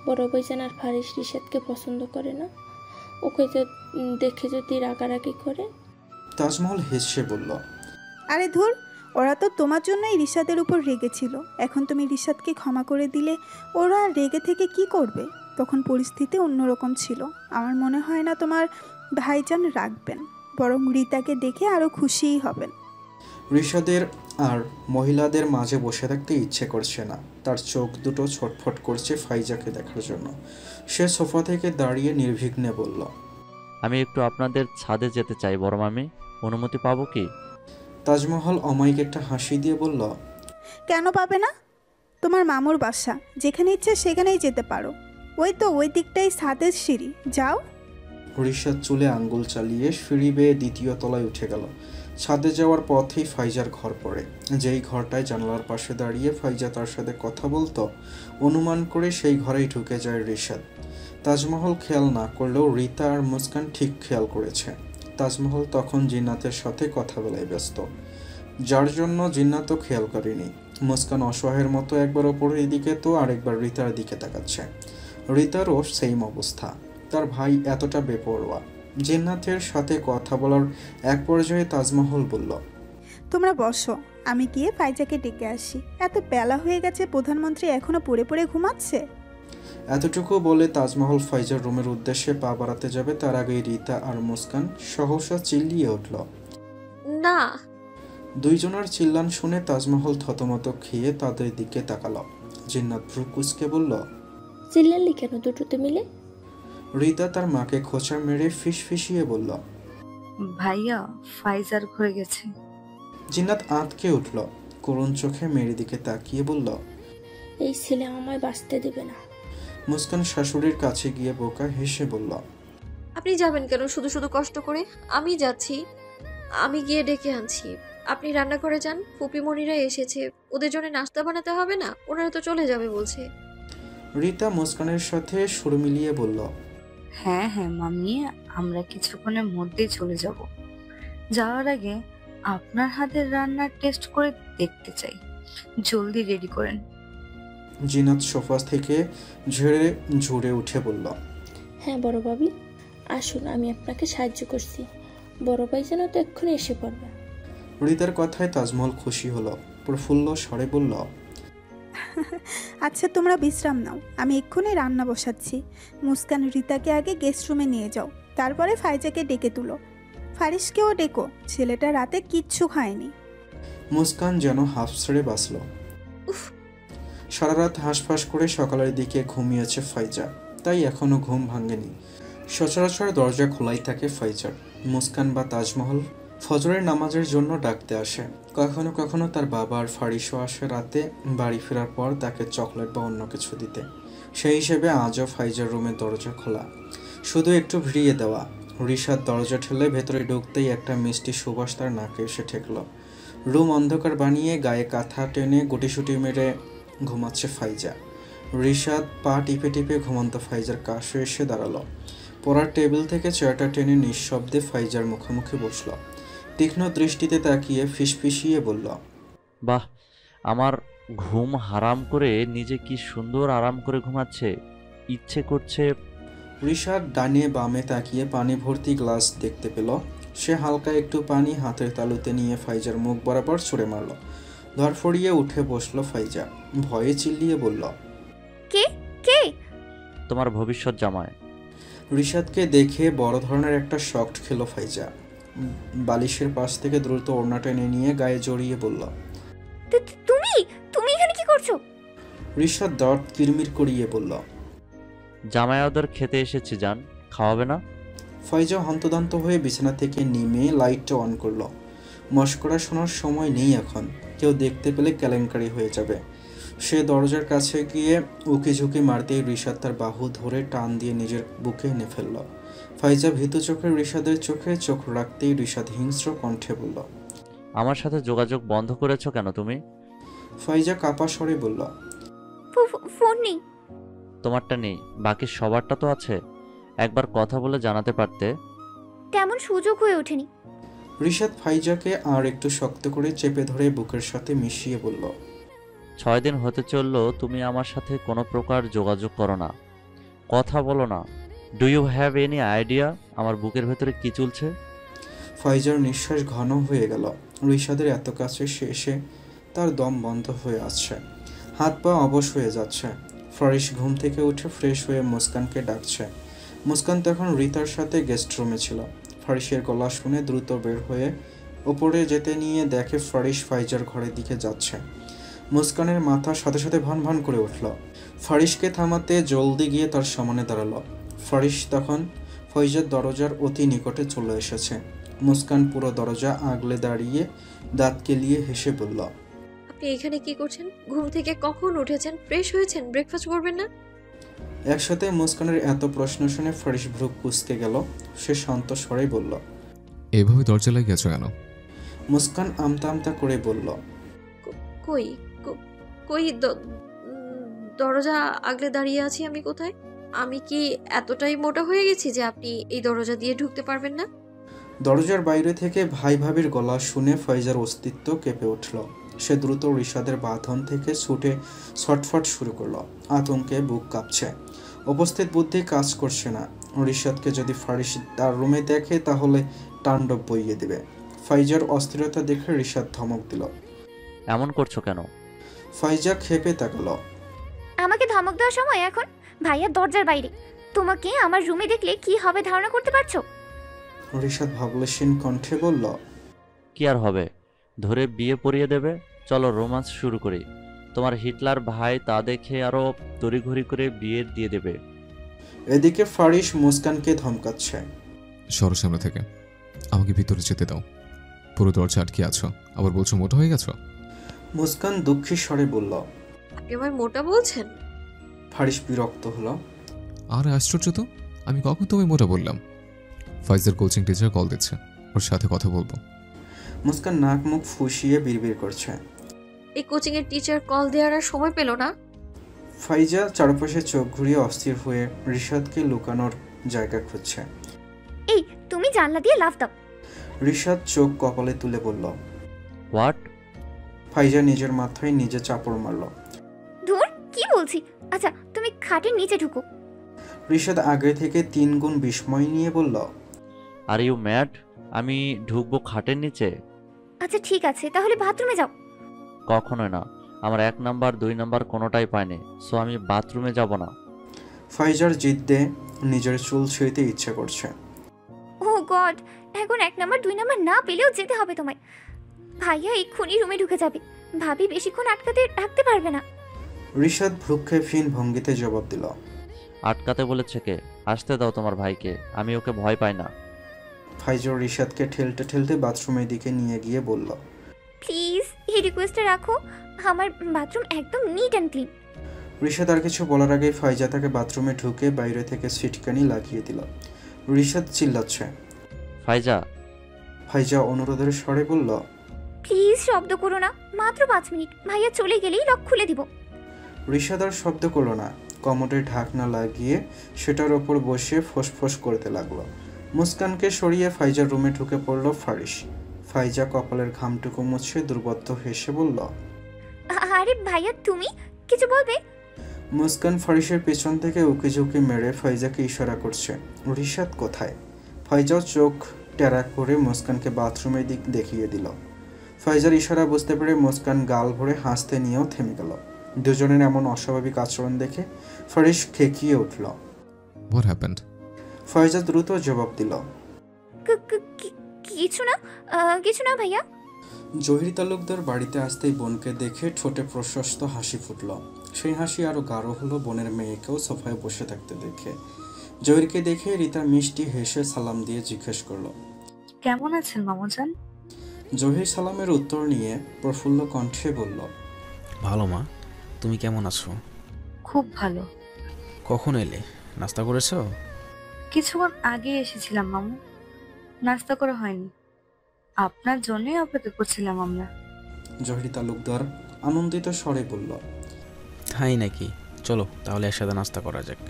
বড় ভাইজান আর ফারিস ঋষাদকে পছন্দ করে না। ওকে দেখে যদি রাগারাগি করে। তাজমহল হেসে বলল, আরে ধুর, ওরা তো তোমার জন্যই রিশাদের উপর রেগেছিল। এখন তুমি রিশাদকে ক্ষমা করে দিলে ওরা আর রেগে থেকে কি করবে? তখন পরিস্থিতি অন্যরকম ছিল। আমার মনে হয় না তোমার ভাইজান রাখবেন, বরং রিতাকে দেখে আরও খুশিই হবেন। রিশাদের আর মহিলাদের মাঝে বসে থাকতে ইচ্ছে করছে না। তার চোখ দুটো ছটফট করছে ফাইজাকে দেখার জন্য। সে সোফা থেকে দাঁড়িয়ে নির্বিঘ্নে বলল, আমি একটু আপনাদের ছাদে যেতে চাই বড় মামি, অনুমতি পাবো কি? তাজমহল অমায়িক একটা হাসি দিয়ে বলল, কেন পাবে না? তোমার মামুর বাসা, যেখানে ইচ্ছে সেখানেই যেতে পারো। ওই তো ওই দিকটাই ছাদের সিঁড়ি, যাও। রিশাদ চুলে আঙ্গুল চালিয়ে সিঁড়ি বেয়ে দ্বিতীয় তলায় উঠে গেল। ছাদে যাওয়ার পথেই ফাইজার ঘর পড়ে। যেই ঘরটায় জানালার পাশে দাঁড়িয়ে ফাইজা তার সাথে কথা বলতো, অনুমান করে সেই ঘরেই ঢুকে যায় রিশাদ। তাজমহল খেয়াল না করলেও রিতা আর মুস্কান ঠিক খেয়াল করেছে। তাজমহল তখন জিন্নাতের সাথে কথা বলায় ব্যস্ত, যার জন্য জিন্নাতও খেয়াল করেনি। মুস্কান অসহায়ের মতো একবার ওপরের দিকে তো আরেকবার রিতার দিকে তাকাচ্ছে। রিতারও সেম অবস্থা। তার ভাই এতটা বেপরোয়া। জিন্নাতের সাথে কথা বলার এক পর্যায়ে তাজমহল বলল, তোমরা বসো, আমি গিয়ে ফাইজাকে ডেকে আসি। এত বেলা হয়ে গেছে, প্রধানমন্ত্রী এখনো পড়ে পড়ে ঘুমাচ্ছে। এতটুকু বলে তাজমহল ফাইজার রুমের উদ্দেশ্যে পা বাড়াতে যাবে, তার আগেই রিতা আর মুস্কান সহসা চিল্লিয়ে উঠল। না। দুইজনের চিল্লান শুনে তাজমহল থতমত খেয়ে তাদের দিকে তাকালো। জিন্নাত ভ্রু কুঁচকে বলল, চিল্লালি কেন দুটোতে মিলে? রিতা তার মাকে খোঁচা মেরে ফিসফিসিয়ে বলল, ভাইয়া ফাইজার ঘরে গেছে। জিন্নাত আঁতকে উঠল, করুণ চোখে মেয়ের দিকে তাকিয়ে বলল, এই ছেলে আমায় বাঁচতে দেবে না। মুস্কান শাশুড়ির কাছে গিয়ে বোকা হেসে বলল, আপনি যাবেন কেন শুধু শুধু কষ্ট করে? আমি যাচ্ছি, আমি গিয়ে ডেকে আনছি। আপনি রান্না করে যান, ফুপিমণিরা এসেছে, ওদের জন্য নাস্তা বানাতে হবে না? ওনারা তো চলে যাবে বলছে। রিতা মুস্কানের সাথে সুর মিলিয়ে বলল, হ্যাঁ হ্যাঁ মামি, আমরা কিছুক্ষণের মধ্যেই চলে যাব। যাওয়ার আগে আপনার হাতের রান্নার টেস্ট করে দেখতে চাই। জলদি রেডি করেন। জিনাত সোফা থেকে ঝরে উঠে বলল, হ্যাঁ বড় ভাবি, আসুন, আমি আপনাকে সাহায্য করছি। বড় ভাই যেন তো এক্ষুনি এসে পড়বে। রিতার কথায় তাজমহল খুশি হলো, প্রফুল্ল স্বরে বলল, আচ্ছা তোমরা বিশ্রাম নাও, আমি এক্ষুনি রান্না বসাচ্ছি। মুস্কান রিতাকে আগে গেস্ট রুমে নিয়ে যাও, তারপরে ফাইজাকে ডেকে তুলো। ফারিসকেও ডেকো, ছেলেটা রাতে কিচ্ছু খায়নি। মুস্কান যেন হাফ ছেড়ে বাঁচল। সারা রাত হাঁসফাঁস করে সকালের দিকে ঘুমিয়েছে ফাইজা, তাই এখনো ঘুম ভাঙেনি। সচরাচর দরজা খোলাই থাকে ফাইজার। মুস্কান বা তাজমহল ফজরের নামাজের জন্য ডাকতে আসে। কখনো কখনো তার বাবা আর ফারিসও আসে রাতে বাড়ি ফেরার পর তাকে চকলেট বা অন্য কিছু দিতে। সেই হিসেবে আজও ফাইজার রুমের দরজা খোলা, শুধু একটু ভিড়িয়ে দেওয়া। রিশাদ দরজা ঠেলে ভেতরে ঢুকতেই একটা মিষ্টি সুবাস তার নাকে এসে ঠেকল। রুম অন্ধকার বানিয়ে গায়ে কাঁথা টেনে গুটিসুটি মেরে ঘুমাচ্ছে ফাইজা। রিশাদ পা টিপে টিপে ঘুমন্ত ফাইজার কাছে এসে দাঁড়ালো। পড়ার টেবিল থেকে চেয়ারটা টেনে নিঃশব্দে ফাইজার মুখোমুখি বসল। তীক্ষ্ণ দৃষ্টিতে তাকিয়ে ফিসফিসিয়ে বলল, বাহ, আমার ঘুম হারাম করে নিজে কি সুন্দর আরাম করে ঘুমাচ্ছে, ইচ্ছে করছে। রিশাদ ডানে বামে তাকিয়ে পানি ভর্তি গ্লাস দেখতে পেল। সে হালকা একটু পানি হাতের তালুতে নিয়ে ফাইজার মুখ বরাবর ছুঁড়ে মারল। ধরফড়িয়ে উঠে বসলো ফাইজা, ভয়ে চিল্লিয়ে বলল, কে কে? তোমার ভবিষ্যৎ জামাই। রিশাদকে দেখে বড় ধরনের একটা শক খেল ফাইজা। বালিশের পাশ থেকে দ্রুত ওড়না টেনে নিয়ে গায়ে জড়িয়ে বলল, তুমি তুমি এখানে কি করছো? রিশাদ দাঁত কিরমির করিয়ে বলল, জামাই ওদের খেতে এসেছি, যান, খাওয়াবে না? ফাইজা হন্তদন্ত হয়ে বিছানা থেকে নেমে লাইটটা অন করলো। মশকরা শোনার সময় নেই এখন, কেউ দেখতে পেলে কেলেঙ্কারি হয়ে যাবে। সে দরজার কাছে গিয়ে উকি ঝুঁকি মারতেই রিশাদ তার বাহু ধরে টান দিয়ে নিজের বুকে এনে ফেলল। ফাইজা ভীতু চোখে রিশাদের চোখে চোখ রাখতেই রিশাদ হিংস্র কণ্ঠে বলল, আমার সাথে যোগাযোগ বন্ধ করেছো কেন তুমি? ফাইজা কাপা স্বরে বলল, ফোন নেই। তোমারটা নেই, বাকি সবারটা তো আছে। একবার কথা বলে জানাতে পারতে। তেমন সুযোগ হয়ে ওঠেনি। রিশাদ ফাইজাকে আর একটু শক্ত করে চেপে ধরে বুকের সাথে মিশিয়ে বলল, 6 দিন হতে চললো তুমি আমার সাথে কোনো প্রকার যোগাযোগ করো না, কথা বলো না। Do you have any idea আমার বুকের ভেতরে কি চলছে? ফাইজার নিঃশ্বাস ঘন হয়ে গেল। রিশাদের এত কাছে সে এসে তার দম বন্ধ হয়ে আসছে, হাত পা অবশ হয়ে যাচ্ছে। ফারিস ঘুম থেকে উঠে ফ্রেশ হয়ে মুস্কানকে ডাকছে। মুস্কান তখন রিতার সাথে গেস্ট রুমে ছিল। ফারিসের গলা শুনে দ্রুত বের হয়ে ওপরে যেতে নিয়ে দেখে ফারিস ফাইজার ঘরের দিকে যাচ্ছে। মুস্কানের মাথা সাথে সাথে ভান ভান করে উঠল। ফারিসকে থামাতে জলদি গিয়ে তার সামনে দাঁড়ালো। ফারিস তখন ফয়জার দরজার অতি নিকটে চলে এসেছে। মুস্কান পুরো দরজা আগলে দাঁড়িয়ে দাঁত কেলিয়ে হেসে বলল, আপনি এখানে কি করছেন? ঘুম থেকে কখন উঠেছেন? ফ্রেশ হয়েছেন? ব্রেকফাস্ট করবেন না? একসাথে মুস্কানের এত প্রশ্ন শুনে ফারিস ভ্রু কুঁচকে গেল। সে শান্ত স্বরেই বলল, এভাবে দরজা লাগিয়ে আছো কেন? মুস্কান আমতা আমতা করে বলল, কই কই দরজা আগলে দাঁড়িয়ে আছি আমি কোথায়? আমি কি এতটাই মোটা হয়ে গেছি যে আপনি এই দরজা দিয়ে ঢুকতে পারবেন না? দরজার বাইরে থেকে ভাই ভাবির গলা শুনে ফয়জার অস্তিত্ব কেঁপে উঠল। সে দ্রুত রিশাদের বাঁধন থেকে ছুটে ছটফট শুরু করলো। আতঙ্কে বুক কাঁপছে, উপস্থিত বুদ্ধি কাজ করছে না। রিশাদকে যদি ফারিস তার রুমে দেখে তাহলে তাণ্ডব বইয়ে দেবে। ফাইজার অস্থিরতা দেখে রিশাদ ধমক দিল, এমন করছো কেন? ফাইজা ক্ষেপে তাকালো। আমাকে ধমক দেওয়ার সময় এখন? ভাইয়া দরজার বাইরে, তোমাকে আমার রুমে দেখলে কি হবে ধারণা করতে পারছো? রিশাদ ভাবলেশীন কণ্ঠে বলল, কি আর হবে, ধরে বিয়ে পড়িয়ে দেবে। চলো রোমান্স শুরু করি। তোমার হিটলার ভাই তা দেখে আরো তড়িঘড়ি করে বিয়ে দিয়ে দেবে। এদিকে ফারিস মুস্কানকে ধমকাচ্ছে, সরো সামনে থেকে, আমাকে ভিতরে যেতে দাও। পুরো দরজা আটকে আছো, আবার বলছো মোটা হয়ে গেছো। মুস্কান দুঃখী স্বরে বলল। আপনি আমায় মোটা বলছেন? ফারিস বিরক্ত হলো। আর আশ্চর্য তো, আমি কখন তোমায় মোটা বললাম? ফাইজার কোচিং টিচার কল দিচ্ছে, ওর সাথে কথা বলবো। মুস্কান নাক মুখ ফুসিয়ে বিড়বিড় করছে। এই কোচিং এর টিচার কল দেওয়ার আর সময় পেল না। ফাইজা চারপাশে চোখ ঘুরিয়ে অস্থির হয়ে রিশাদকে লুকানোর জায়গা খুঁজছে। এই তুমি জানলা দিয়ে লাফ দাও। রিশাদ চোখ কপালে তুলে বলল, হোয়াট? ফাইজা নিজের মাথায় নিজে চাপড় মারল। ধুর, কি বলছি। আচ্ছা তুমি খাটের নিচে ঢুকো। রিশাদ আগে থেকে 3 গুণ বিস্ময় নিয়ে বলল, আর ইউ ম্যাড? আমি ঢুকবো খাটের নিচে? আচ্ছা ঠিক আছে, তাহলে বাথরুমে যাও। কখনোই না, আমার 1 নাম্বার 2 নাম্বার কোনোটাই পাইনি, সো আমি বাথরুমে যাব না। ফাইজার জিদ্দে নিজের চুল ছিঁড়তে ইচ্ছে করছে। ও গড, এখন 1 নাম্বার 2 নাম্বার না পেলেও যেতে হবে তোমায়। ভাইয়া এক্ষুনি রুমে ঢুকে যাবে, ভাবি বেশিক্ষণ আটকাতে রাখতে পারবে না। রিশাদ ভ্রুক্ষেপহীন ভঙ্গিতে জবাব দিল, আটকাতে বলেছে কে? আসতে দাও তোমার ভাইকে, আমি ওকে ভয় পাই না। ফাইজর রিশাদকে ঠেলতে ঠেলতে বাথরুমের দিকে নিয়ে গিয়ে বলল, প্লিজ এই রিকোয়েস্টটা রাখো, আমার বাথরুম একদম নিট অ্যান্ড ক্লিন। রিশাদ আর কিছু বলার আগেই ফাইজা তাকে বাথরুমে ঢুকে বাইরে থেকে সিটকানি লাগিয়ে দিল। রিশাদ চিল্লাচ্ছে। ফাইজা। ফাইজা অনুরোধের স্বরে বলল, প্লিজ শব্দ করো না, মাত্র 5 মিনিট, ভাইয়া চলে গেলেই লক খুলে দিব। রিশাদ আর শব্দ করল না। কমোডের ঢাকনা লাগিয়ে সেটার ওপর বসে ফোঁস করতে লাগলো। মুস্কানকে সরিয়ে ফাইজার রুমে ঢুকে পড়ল ফারিস। ফাইজা কপালের ঘামটুকু মুছে দুর্বদ্ধ হেসে বলল, আরে ভাইয়া তুমি কিছু বলবে? মুস্কান ফারিসের পেছন থেকে উকি ঝুঁকি মেরে ফাইজাকে ইশারা করছে। রিশাদ কোথায়? ফাইজা চোখ টেরা করে মুস্কানকে বাথরুমের দিক দেখিয়ে দিল। ফাইজার ইশারা বুঝতে পেরে মুস্কান গাল ভরে হাসতে নিয়েও থেমে গেল। দুজনের এমন অস্বাভাবিক আচরণ দেখে ফারিস খেকিয়ে উঠল। What happened? ফাইজা দ্রুত জবাব দিল, কিছু না ভাইয়া। জহির তালুকদার বাড়িতে আসতেই বোনকে দেখে ঠোঁটে প্রশস্ত হাসি ফুটল। সেই হাসি আরো গাঢ় হলো বোনের মেয়েকেও সোফায় বসে থাকতে দেখে। জহিরকে দেখে রিতা মিষ্টি হেসে সালাম দিয়ে জিজ্ঞেস করলো, কেমন আছেন মামুজান? জহির সালামের উত্তর নিয়ে প্রফুল্ল কণ্ঠে বলল, ভালো মা, তুমি কেমন আছো? খুব ভালো। কখন এলে? নাস্তা করেছো? কিছুক্ষণ আগে এসেছিলাম মামু, নাস্তা করা হয়নি, আপনার জন্যই অপেক্ষা করছিলাম আমরা। জহির তালুকদার আনন্দিত স্বরে বলল, তাই নাকি? চলো তাহলে একসাথে নাস্তা করা যাক।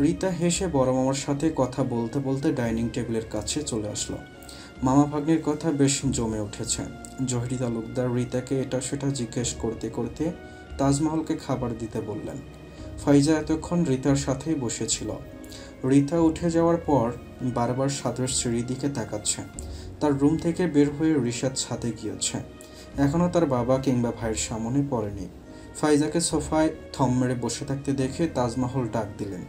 রিতা হেসে বড় মামার সাথে কথা বলতে বলতে ডাইনিং টেবিলের কাছে চলে আসলো। মামা ভাগ্নির কথা বেশ জমে উঠেছে। জহির তালুকদার রিতাকে এটা সেটা জিজ্ঞেস করতে করতে তাজমহলকে খাবার দিতে বললেন। ফাইজা এতক্ষণ রিতার সাথেই বসেছিল। রিতা উঠে যাওয়ার পর বারবার সাদের সিঁড়ির দিকে তাকাচ্ছে। তার রুম থেকে বের হয়ে রিশাদ ছাদে গিয়েছে। এখনও তার বাবা কিংবা ভাইয়ের সামনে পড়েনি। ফাইজাকে সোফায় থম মেরে বসে থাকতে দেখে তাজমহল ডাক দিলেন।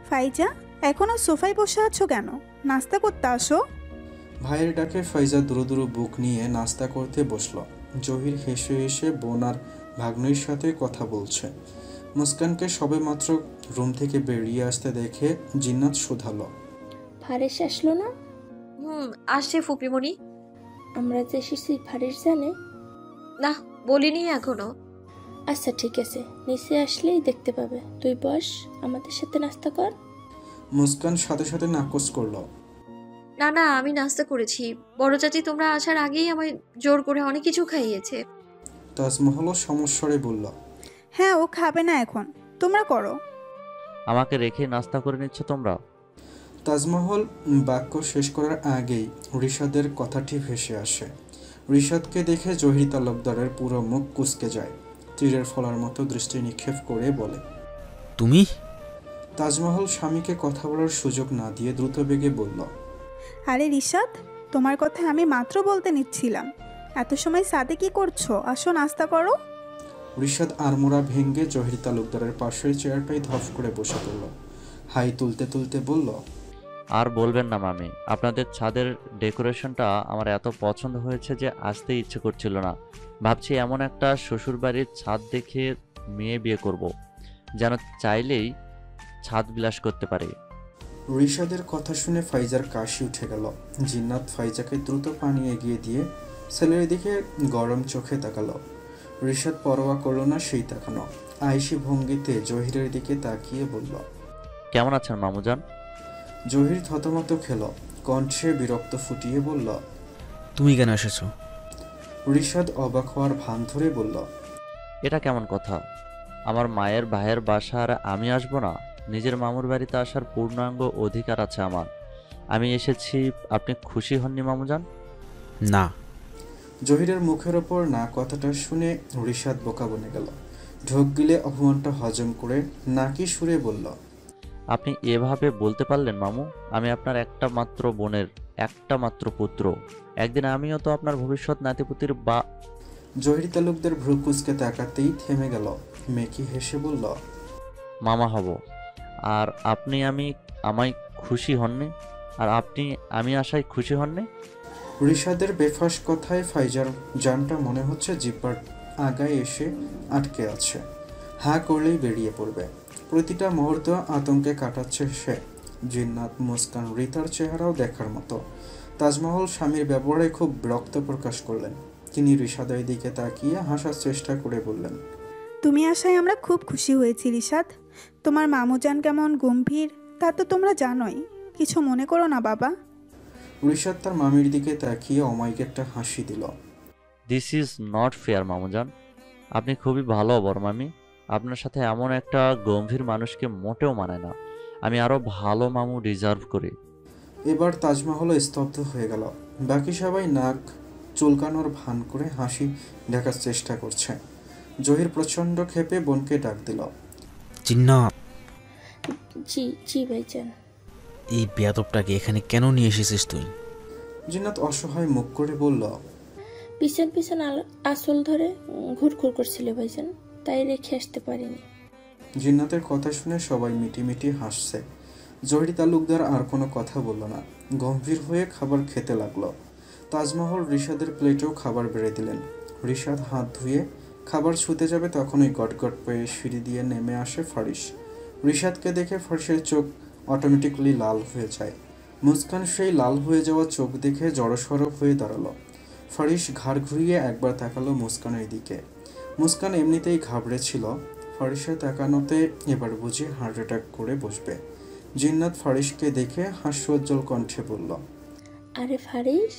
ফাইজা, এখনো সোফায় বসে আছো কেন? নাস্তা করতে আসো। ভাইয়ের ডাকে ফাইজা দুরু দুরু বুক নিয়ে নাস্তা করতে বসলো। জহির হেসে হেসে বোন আর ভাগ্নির সাথে কথা বলছে। মুস্কানকে সবেমাত্র রুম থেকে বেরিয়ে আসতে দেখে জিন্নাত শুধালো। ফারেস আসলো না? আসছে ফুপিমণি। আমরা যে এসেছি ফারেস জানে? না, বলিনি এখনো। আচ্ছা ঠিক আছে, নিচে আসলেই দেখতে পাবে। তুই বস, আমাদের সাথে নাস্তা কর। মুস্কান সাথে সাথে নাকচ করলো। না না, আমি নাস্তা করেছি। বড় চাচি তোমরা আসার আগেই আমায় জোর করে অনেক কিছু খাইয়েছে। তাজমহলও সমস্বরে বলল। হ্যাঁ, ও খাবে না এখন, তোমরা করো। আমাকে রেখে নাস্তা করে নিচ্ছ তোমরা? তাজমহল বাক্য শেষ করার আগেই রিশাদের কথাটি ভেসে আসে। রিশাদকে দেখে জহির তালুকদারের পুরো মুখ কুঁচকে যায়। তীরের ফলার মতো দৃষ্টি নিক্ষেপ করে বলে, তুমি? তাজমহল স্বামীকে কথা বলার সুযোগ না দিয়ে দ্রুত বেগে বলল, আরে রিশাদ, তোমার কথা আমি মাত্র বলতে নিচ্ছিলাম। এত সময় সাথে কি করছো? আসো নাস্তা করো। রিশাদ আড়মোড়া ভেঙে জহির তালুকদারের পাশের চেয়ারটাই ধপ করে বসে পড়ল। হাই তুলতে তুলতে বলল, আর বলবেন না মামি, আপনাদের ছাদের ডেকোরেশনটা আমার এত পছন্দ হয়েছে যে আসতে ইচ্ছে করছিল না। ভাবছি এমন একটা শ্বশুরবাড়ির ছাদ দেখে মেয়ে বিয়ে করব, যেন চাইলেই ছাদ বিলাস করতে পারে। রিশাদের কথা শুনে ফাইজার কাশি উঠে গেল। জিন্নাত ফাইজাকে দ্রুত পানি এগিয়ে দিয়ে ছেলের দিকে গরম চোখে তাকালো। রিশাদ পরোয়া করল না সেই তাকানো। আয়েশি ভঙ্গিতে জহিরের দিকে তাকিয়ে বলল, কেমন আছেন মামুজান? জহির থতমত খেল, কণ্ঠে বিরক্ত ফুটিয়ে বলল, তুমি কেন এসেছো? রিশাদ অবাক হওয়ার ভান ধরে বলল, এটা কেমন কথা? আমার মায়ের ভাইয়ের বাসা আর আমি আসবো না? নিজের মামুর বাড়িতে আসার পূর্ণাঙ্গ অধিকার আছে আমার। আমি এসেছি, আপনি খুশি হননি মামুজান? না। জহিরের মুখের ওপর না কথাটা শুনে রিশাদ বোকা বনে গেল। ঢোক গিলে অপমানটা হজম করে নাকি সুরে বলল, আপনি এভাবে বলতে পারলেন মামু? আমি আপনার একটা মাত্র বোনের একটা মাত্র পুত্র। একদিন আমিও তো আপনার ভবিষ্যৎ নাতিপুতির বা। জহির তালুকদার ভ্রু কুঁচকে তাকাতেই থেমে গেল। মেকি হেসে বলল, মামা হব। আর আপনি আমায় খুশি হননি? আর আপনি আমি আশায় খুশি হননি? রিশাদের বেফাস কথায় ফাইজার জানটা মনে হচ্ছে জিব্বার আগায় এসে আটকে আছে। হা করলেই বেরিয়ে পড়বে। প্রতিটা মুহূর্ত আতঙ্কে কাটাচ্ছে সে। জিন্নাত, মুস্কান, রিতার চেহারাও দেখার মতো। তাজমহল স্বামীর ব্যবহারে খুব বিরক্ত প্রকাশ করলেন। তিনি রিশাদের দিকে তাকিয়ে হাসার চেষ্টা করে বললেন, তুমি আসায় আমরা খুব খুশি হয়েছি রিশাদ। তোমার মামুজান কেমন গম্ভীর তা তো তোমরা জানোই। কিছু মনে করো না বাবা। রিশাদ তার মামির দিকে তাকিয়ে অমায়িক একটা হাসি দিল। দিস ইজ নট ফেয়ার মামুজান। আপনি খুবই ভালো বড় মামি। আপনার সাথে এমন একটা গম্ভীর মানুষকে মোটেও মানায় না। আমি আরো ভালো মামু ডিজার্ভ করি। এবার তাজমহল স্তব্ধ হয়ে গেল। বাকি সবাই নাক চুলকানোর ভান করে হাসি দেখার চেষ্টা করছে। জহির প্রচণ্ড ক্ষেপে বোনকে ডাক দিল, জিন্নাত, জি জি ভাইজান। এই বেয়াদবটাকে এখানে কেন নিয়ে এসেছিস তুই? জিন্নাত অসহায় মুখ করে বলল, পিছন পিছন আসল ধরে ঘুরঘুর করছিল ভাইজান, তাই রেখে আসতে পারিনি। জিন্নাতের কথা শুনে সবাই মিটিমিটি হাসছে। জহির তালুকদার আর কোনো কথা বলল না। গম্ভীর হয়ে খাবার খেতে লাগলো। তাজমহল রিশাদের প্লেটেও খাবার বেড়ে দিলেন। রিশাদ হাত ধুয়ে খাবার ছুঁতে যাবে তখনই গটগট পেয়ে সিঁড়ি দিয়ে নেমে আসে ফারিস। রিশাদকে দেখে ফারিসের চোখ অটোমেটিকলি লাল হয়ে যায়। মুস্কান সেই লাল হয়ে যাওয়া চোখ দেখে জড়সড় হয়ে দাঁড়ালো। ফারিস ঘাড় ঘুরিয়ে একবার তাকালো মুস্কানের দিকে। মুস্কান এমনিতেই ঘাবড়েছিল। ফারিসের তাকানোতে এবার বুঝি হার্ট অ্যাটাক করে বসবে। জিন্নাত ফারিসকে দেখে হাস্যোজ্জ্বল কণ্ঠে বলল, আরে ফারিস,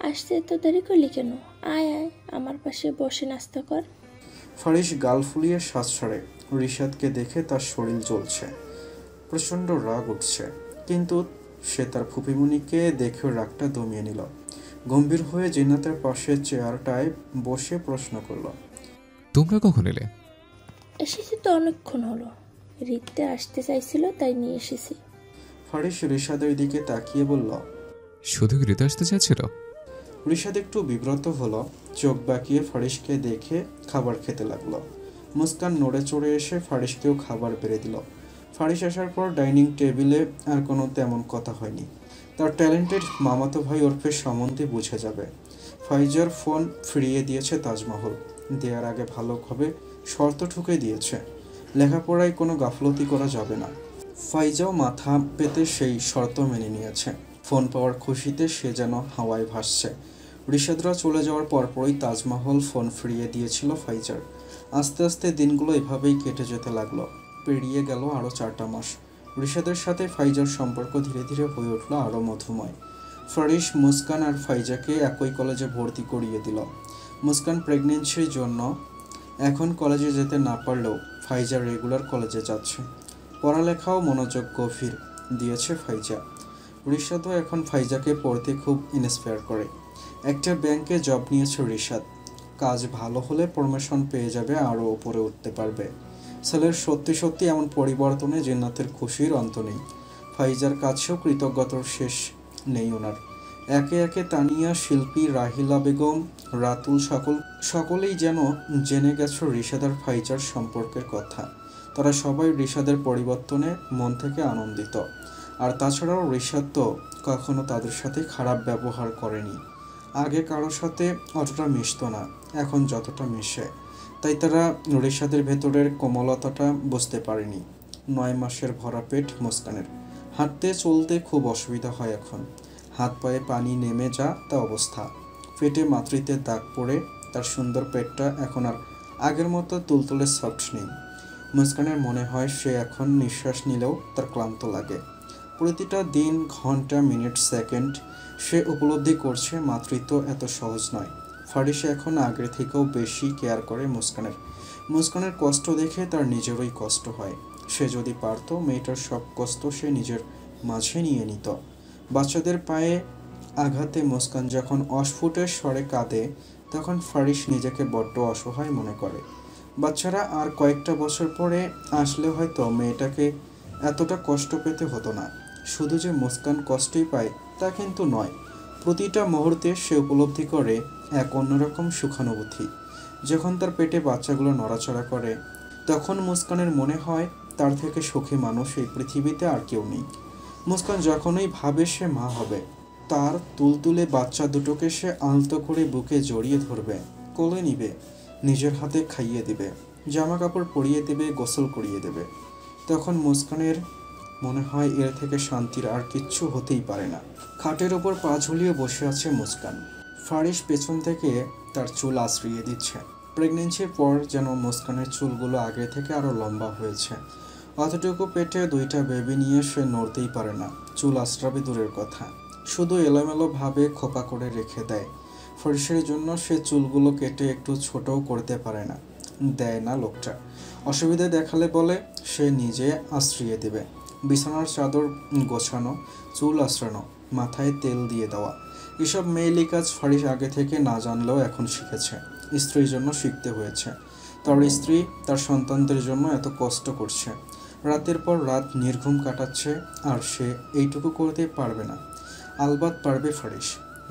আসতে তো দেরি করলি কেন? আয় আয়, আমার পাশে বসে নাস্তা কর। ফারিস গাল ফুলিয়ে শ্বাস ছাড়ে। রিশাদকে দেখে তার শরীর জ্বলছে, প্রচণ্ড রাগ উঠছে। কিন্তু সে তার ফুপিমুনিকে দেখেও রাগটা দমিয়ে নিল। গম্ভীর হয়ে জিন্নাতের পাশে চেয়ারটায় বসে প্রশ্ন করল, তোমরা কখন এলে? এসেছি তো অনেকক্ষণ হলো। রিতে আসতে চাইছিল তাই নিয়ে এসেছি। ফারিস রিশাদের দিকে তাকিয়ে বলল, শুধু কি রিতা আসতে চাইছিল? রিশাদ একটু বিব্রত হলো, চোখ বাঁকিয়ে ফারিসকে দেখে খাবার খেতে লাগলো। মুস্কান নড়ে চড়ে এসে ফারিসকেও খাবার বেড়ে দিল। ফারিস আসার পর ডাইনিং টেবিলে আর কোনো তেমন কথা হয়নি। তার ট্যালেন্টেড মামাতো ভাই ওরফে সম্বন্ধে বুঝে যাবে। ফাইজার ফোন ফিরিয়ে দিয়েছে তাজমহল, দেওয়ার আগে ভালোভাবে শর্ত ঠুকে দিয়েছে, লেখাপড়ায় কোনো গাফলতি করা যাবে না। ফাইজাও মাথা পেতে সেই শর্ত মেনে নিয়েছে। ফোন পাওয়ার খুশিতে সে যেন হাওয়ায় ভাসছে। রিশাদরা চলে যাওয়ার পরপরই তাজমহল ফোন ফিরিয়ে দিয়েছিল ফাইজার। আস্তে আস্তে দিনগুলো এভাবেই কেটে যেতে লাগলো। পেরিয়ে গেল আরও 4টা মাস। রিশাদের সাথে ফাইজার সম্পর্ক ধীরে ধীরে হয়ে উঠল আরও মধুময়। ফারিস, মুস্কান আর ফাইজাকে একই কলেজে ভর্তি করিয়ে দিল। মুস্কান প্রেগনেন্সির জন্য এখন কলেজে যেতে না পারলেও ফাইজা রেগুলার কলেজে যাচ্ছে। পড়ালেখাও মনোযোগ গভীর দিয়েছে ফাইজা। রিশাদও এখন ফাইজাকে পড়তে খুব ইন্সপায়ার করে। একটা ব্যাংকে জব নিয়েছে রিশাদ। কাজ ভালো হলে প্রমোশন পেয়ে যাবে, আরও উপরে উঠতে পারবে। ছেলের সত্যি সত্যি এমন পরিবর্তনে জিন্নাতের খুশির অন্ত নেই। ফাইজার কাছেও কৃতজ্ঞতার শেষ নেই ওনার। একে একে তানিয়া, শিল্পী, রাহিলা বেগম, রাতুল সকলেই যেন জেনে গেছে রিশাদ আর ফাইজার সম্পর্কের কথা। তারা সবাই রিশাদের পরিবর্তনে মন থেকে আনন্দিত। আর তাছাড়াও রিশাদ তো কখনো তাদের সাথে খারাপ ব্যবহার করেনি। আগে কারোর সাথে অতটা মিশতো না, এখন যতটা মিশে। তাই তারা রিশাদের ভেতরের কোমলতাটা বুঝতে পারেনি। 9 মাসের ভরা পেট মুস্কানের। হাঁটতে চলতে খুব অসুবিধা হয় এখন। হাত পায়ে পানি নেমে যা তা অবস্থা। পেটে মাতৃত্বের দাগ পড়ে তার সুন্দর পেটটা এখন আর আগের মতো তুলতুলে সফট নেই। মুস্কানের মনে হয় সে এখন নিঃশ্বাস নিলেও তার ক্লান্ত লাগে। প্রতিটা দিন, ঘন্টা, মিনিট, সেকেন্ড সে উপলব্ধি করছে মাতৃত্ব এত সহজ নয়। ফারিস এখন আগের থেকেও বেশি কেয়ার করে মুস্কানের কষ্ট দেখে তার নিজেরই কষ্ট হয়। সে যদি পারত মেয়েটার সব কষ্ট সে নিজের মাঝে নিয়ে নিত। বাচ্চাদের পায়ে আঘাতে মুস্কান যখন অস্ফুটের স্বরে কাঁদে, তখন ফারিস নিজেকে বড্ড অসহায় মনে করে। বাচ্চারা আর কয়েকটা বছর পরে আসলে হয়তো মেয়েটাকে এতটা কষ্ট পেতে হতো না। শুধু যে মুস্কান কষ্টই পায় তা কিন্তু নয়। প্রতিটা মুহূর্তে সে উপলব্ধি করে এক অন্যরকম সুখানুভূতি। যখন তার পেটে বাচ্চাগুলো নড়াচড়া করে, তখন মুস্কানের মনে হয় তার থেকে সুখী মানুষ এই পৃথিবীতে আর কেউ নেই। মুস্কান যখনই ভাবে সে মা হবে, তার তুলতুলে বাচ্চা দুটোকে সে আলতো করে বুকে জড়িয়ে ধরবে, কোলে নিবে, নিজের হাতে খাইয়ে দেবে, জামা কাপড় পরিয়ে দেবে, গোসল করিয়ে দেবে। তখন মুস্কানের মনে হয় এর থেকে শান্তির আর কিচ্ছু হতেই পারে না। খাটের ওপর পা ঝুলিয়ে বসে আছে মুস্কান। ফারিস পেছন থেকে তার চুল আশ্রিয়ে দিচ্ছে। প্রেগনেন্সির পর যেন মুস্কানের চুলগুলো আগে থেকে আরও লম্বা হয়েছে। অতটুকু পেটে 2টা বেবি নিয়ে সে নড়তেই পারে না। চুল আশ্রাবে দূরের কথা, শুধু এলোমেলোভাবে খোপা করে রেখে দেয়। ফারিসের জন্য সে চুলগুলো কেটে একটু ছোটও করতে পারে না, দেয় না লোকটা। অসুবিধা দেখালে বলে সে নিজে আশ্রিয়ে দেবে। বিছানার চাদর গোছানো, চুল আশ্রানো, মাথায় তেল দিয়ে দেওয়া, এসব মেয়েলি কাজ ফারিস আগে থেকে না জানলেও এখন শিখেছে। স্ত্রীর জন্য শিখতে হয়েছে। তার স্ত্রী তার সন্তানদের জন্য এত কষ্ট করছে, রাতের পর রাত নির্ঘুম কাটাচ্ছে, আর সে এইটুকু করতে পারবে না? আলবাত পারবে ফারিস।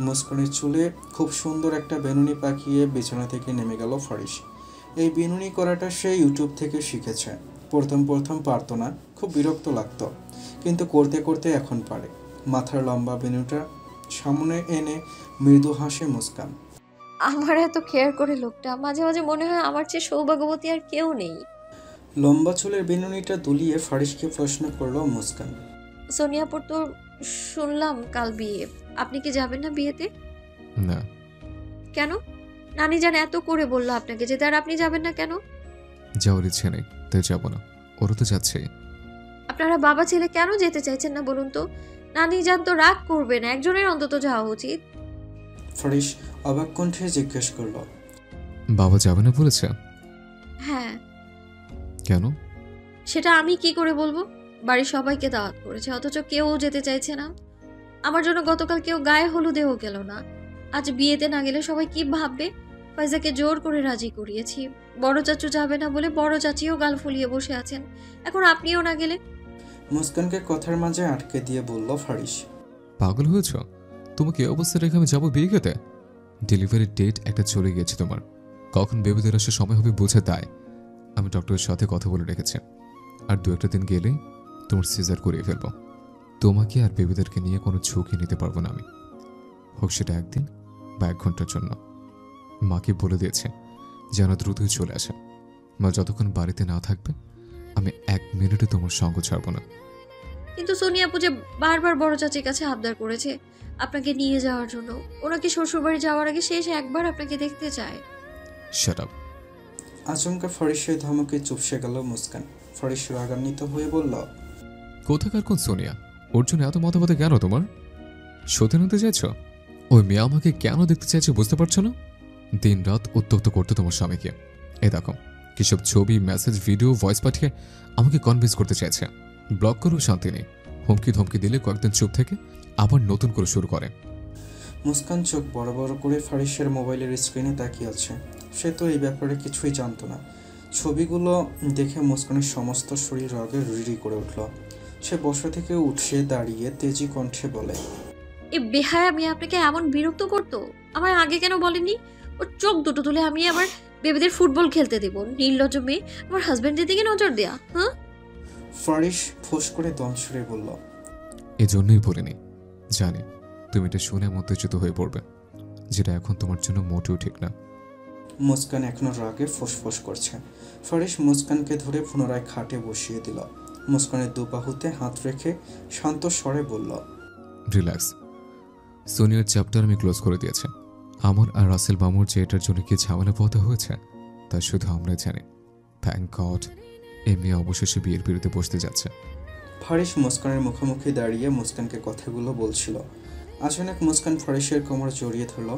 মুস্কানের চুলে খুব সুন্দর একটা বেনুনি পাকিয়ে বিছানা থেকে নেমে গেল ফারিস। এই বেনুনি করাটা সে ইউটিউব থেকে শিখেছে। প্রথম পারতো না, খুব বিরক্ত লাগতো, কিন্তু করতে করতে এখন পারে। মাথার লম্বা বেনুটা সামনে এনে মৃদু হাসে মুস্কান। আমার এত কেয়ার করে লোকটা, মাঝে মাঝে মনে হয় আমার চেয়ে সৌভাগ্যবতী আর কেউ নেই। লম্বা চুলের বেনুনিটা দুলিয়ে ফারিসকে প্রশ্ন করলো মুস্কান। সোনিয়াপুর তো শুনলাম কাল বিয়ে, আপনি কি যাবেন না বিয়েতে? না। কেন? নানি জান এত করে বললো আপনাকে যেতে, আর আপনি যাবেন না কেন? যাওয়ার ইচ্ছে নেই, তাই যাবো না। ওরা তো যাচ্ছে। আপনারা বাবা ছেলে কেন যেতে চাইছেন না বলুন তো? নানি জান তো রাগ করবেন, একজনের অন্তত যাওয়া উচিত। ফারিস অবাক কণ্ঠে জিজ্ঞেস করলো, বাবা যাবে না বলেছে? হ্যাঁ। কেন? সেটা আমি কি করে বলবো? বাড়ির সবাইকে দাওয়াত করেছে, অথচ কেউ যেতে চাইছে না। আমার জন্য গতকাল কেউ গায়ে হলুদেও গেল না। আজ বিয়েতে না গেলে সবাই কি ভাববে? ফাইজাকে জোর করে রাজি করিয়েছি। বড় চাচু যাবে না বলে বড় চাচিও গাল ফুলিয়ে বসে আছেন। এখন আপনিও না গেলে? মুস্কানকে কথার মাঝে আটকে দিয়ে বলল ফারিস, পাগল হয়েছ? তোমাকে এই অবস্থা রেখে আমি যাবো বিয়ে খেতে? ডেলিভারির ডেট একটা চলে গিয়েছে তোমার, কখন বেবিদের আসার সময় হবে বুঝে তাই আমি ডক্টরের সাথে কথা বলে রেখেছি। আর 2-1 দিন গেলেই তোমার সিজার করিয়ে ফেলবো। তোমাকে আর বেবিদেরকে নিয়ে কোনো ঝুঁকি নিতে পারবো না আমি, হোক সেটা 1 দিন বা 1 ঘন্টার জন্য। মাকে বলে দিয়েছে যেন দ্রুতই চলে আসে। মা যতক্ষণ বাড়িতে না থাকবে আমি 1 মিনিটে তোমার সঙ্গ ছাড়বো না। কিন্তু সোনিয়া আপু যে বারবার বড় চাচির কাছে আবদার করেছে আপনাকে নিয়ে যাওয়ার জন্য, ওনাকে শ্বশুরবাড়ি যাওয়ার আগে শেষ একবার আপনাকে দেখতে চায়। Shut up. আচমকা ফারিসের ধমকে চুপসে গেল মুস্কান। ফারিস রাগান্বিত হয়ে বলল, কোথাকার কোন সোনিয়া? ওর জন্য এত মাথাপাতে কেন তোমার? সত্যি নিতে চাইছ? ওই মেয়ে আমাকে কেন দেখতে চাইছে বুঝতে পারছো না? দিন রাত উত্তক্ত করতে তোমার স্বামীকে। এ দেখো কিসব ছবি, মেসেজ, ভিডিও, ভয়েস পাঠিয়ে আমাকে কনভিন্স করতে চাইছে। ব্লক করেও শান্তি নেই, হুমকি ধমকি দিলে কয়েকদিন চুপ থেকে আবার নতুন করে শুরু করে। মুস্কান চোখ বড় বড় করে ফারিসের মোবাইলের স্ক্রিনে তাকিয়ে আছে। সে তো এই ব্যাপারে কিছুই জানতো না। ছবিগুলো দেখে মুস্কানের সমস্ত শরীর রাগে রিরি করে উঠল। সে বসা থেকে উঠে দাঁড়িয়ে তেজি কণ্ঠে বলে, এই বেহায়া মেয়ে আপনাকে এমন বিরক্ত করতো, আমায় আগে কেন বলেনি? ওর চোখ দুটো তুলে আমি আমার বেবিদের ফুটবল খেলতে দেবো? নির্লজ্জ মেয়ে, আমার হাজবেন্ডের দিকে নজর দেয়া। হ্যাঁ, ফারিস ফোঁস করে দম ছুড়ে বলল, এজন্যই বলিনি, জানি তুমি এটা শুনে মধ্যচ্যুত হয়ে পড়বে, যেটা এখন তোমার জন্য মোটেও ঠিক না। মুস্কান এখনো রাগে ফোঁস করছে। ফারিস মুস্কানকে ধরে পুনরায় খাটে বসিয়ে দিল। মুস্কানের দুবাহুতে হাত রেখে শান্ত স্বরে বলল, রিল্যাক্স। সোনিয়ার চ্যাপ্টার আমি ক্লোজ করে দিয়েছি। আমার আর রাসেল মামুর যে এটার জন্য কি ঝামেলা পোহাতে হয়েছে তা শুধু আমরাই জানি। থ্যাংক গড এই মেয়ে অবশেষে বিয়ের বিরুদ্ধে বসতে যাচ্ছে। ফারিস মুস্কানের মুখোমুখি দাঁড়িয়ে মুস্কানকে কথাগুলো বলছিল। আচানক মুস্কান ফারিসের কোমর জড়িয়ে ধরল,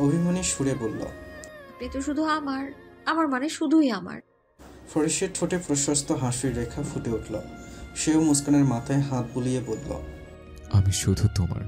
অভিমানী সুরে বলল, আপনি তো শুধু আমার, আমার মানে শুধুই আমার। ফারিসের ঠোঁটে প্রশস্ত হাসির রেখা ফুটে উঠল। সেও মুস্কানের মাথায় হাত বুলিয়ে বলল, আমি শুধু তোমার।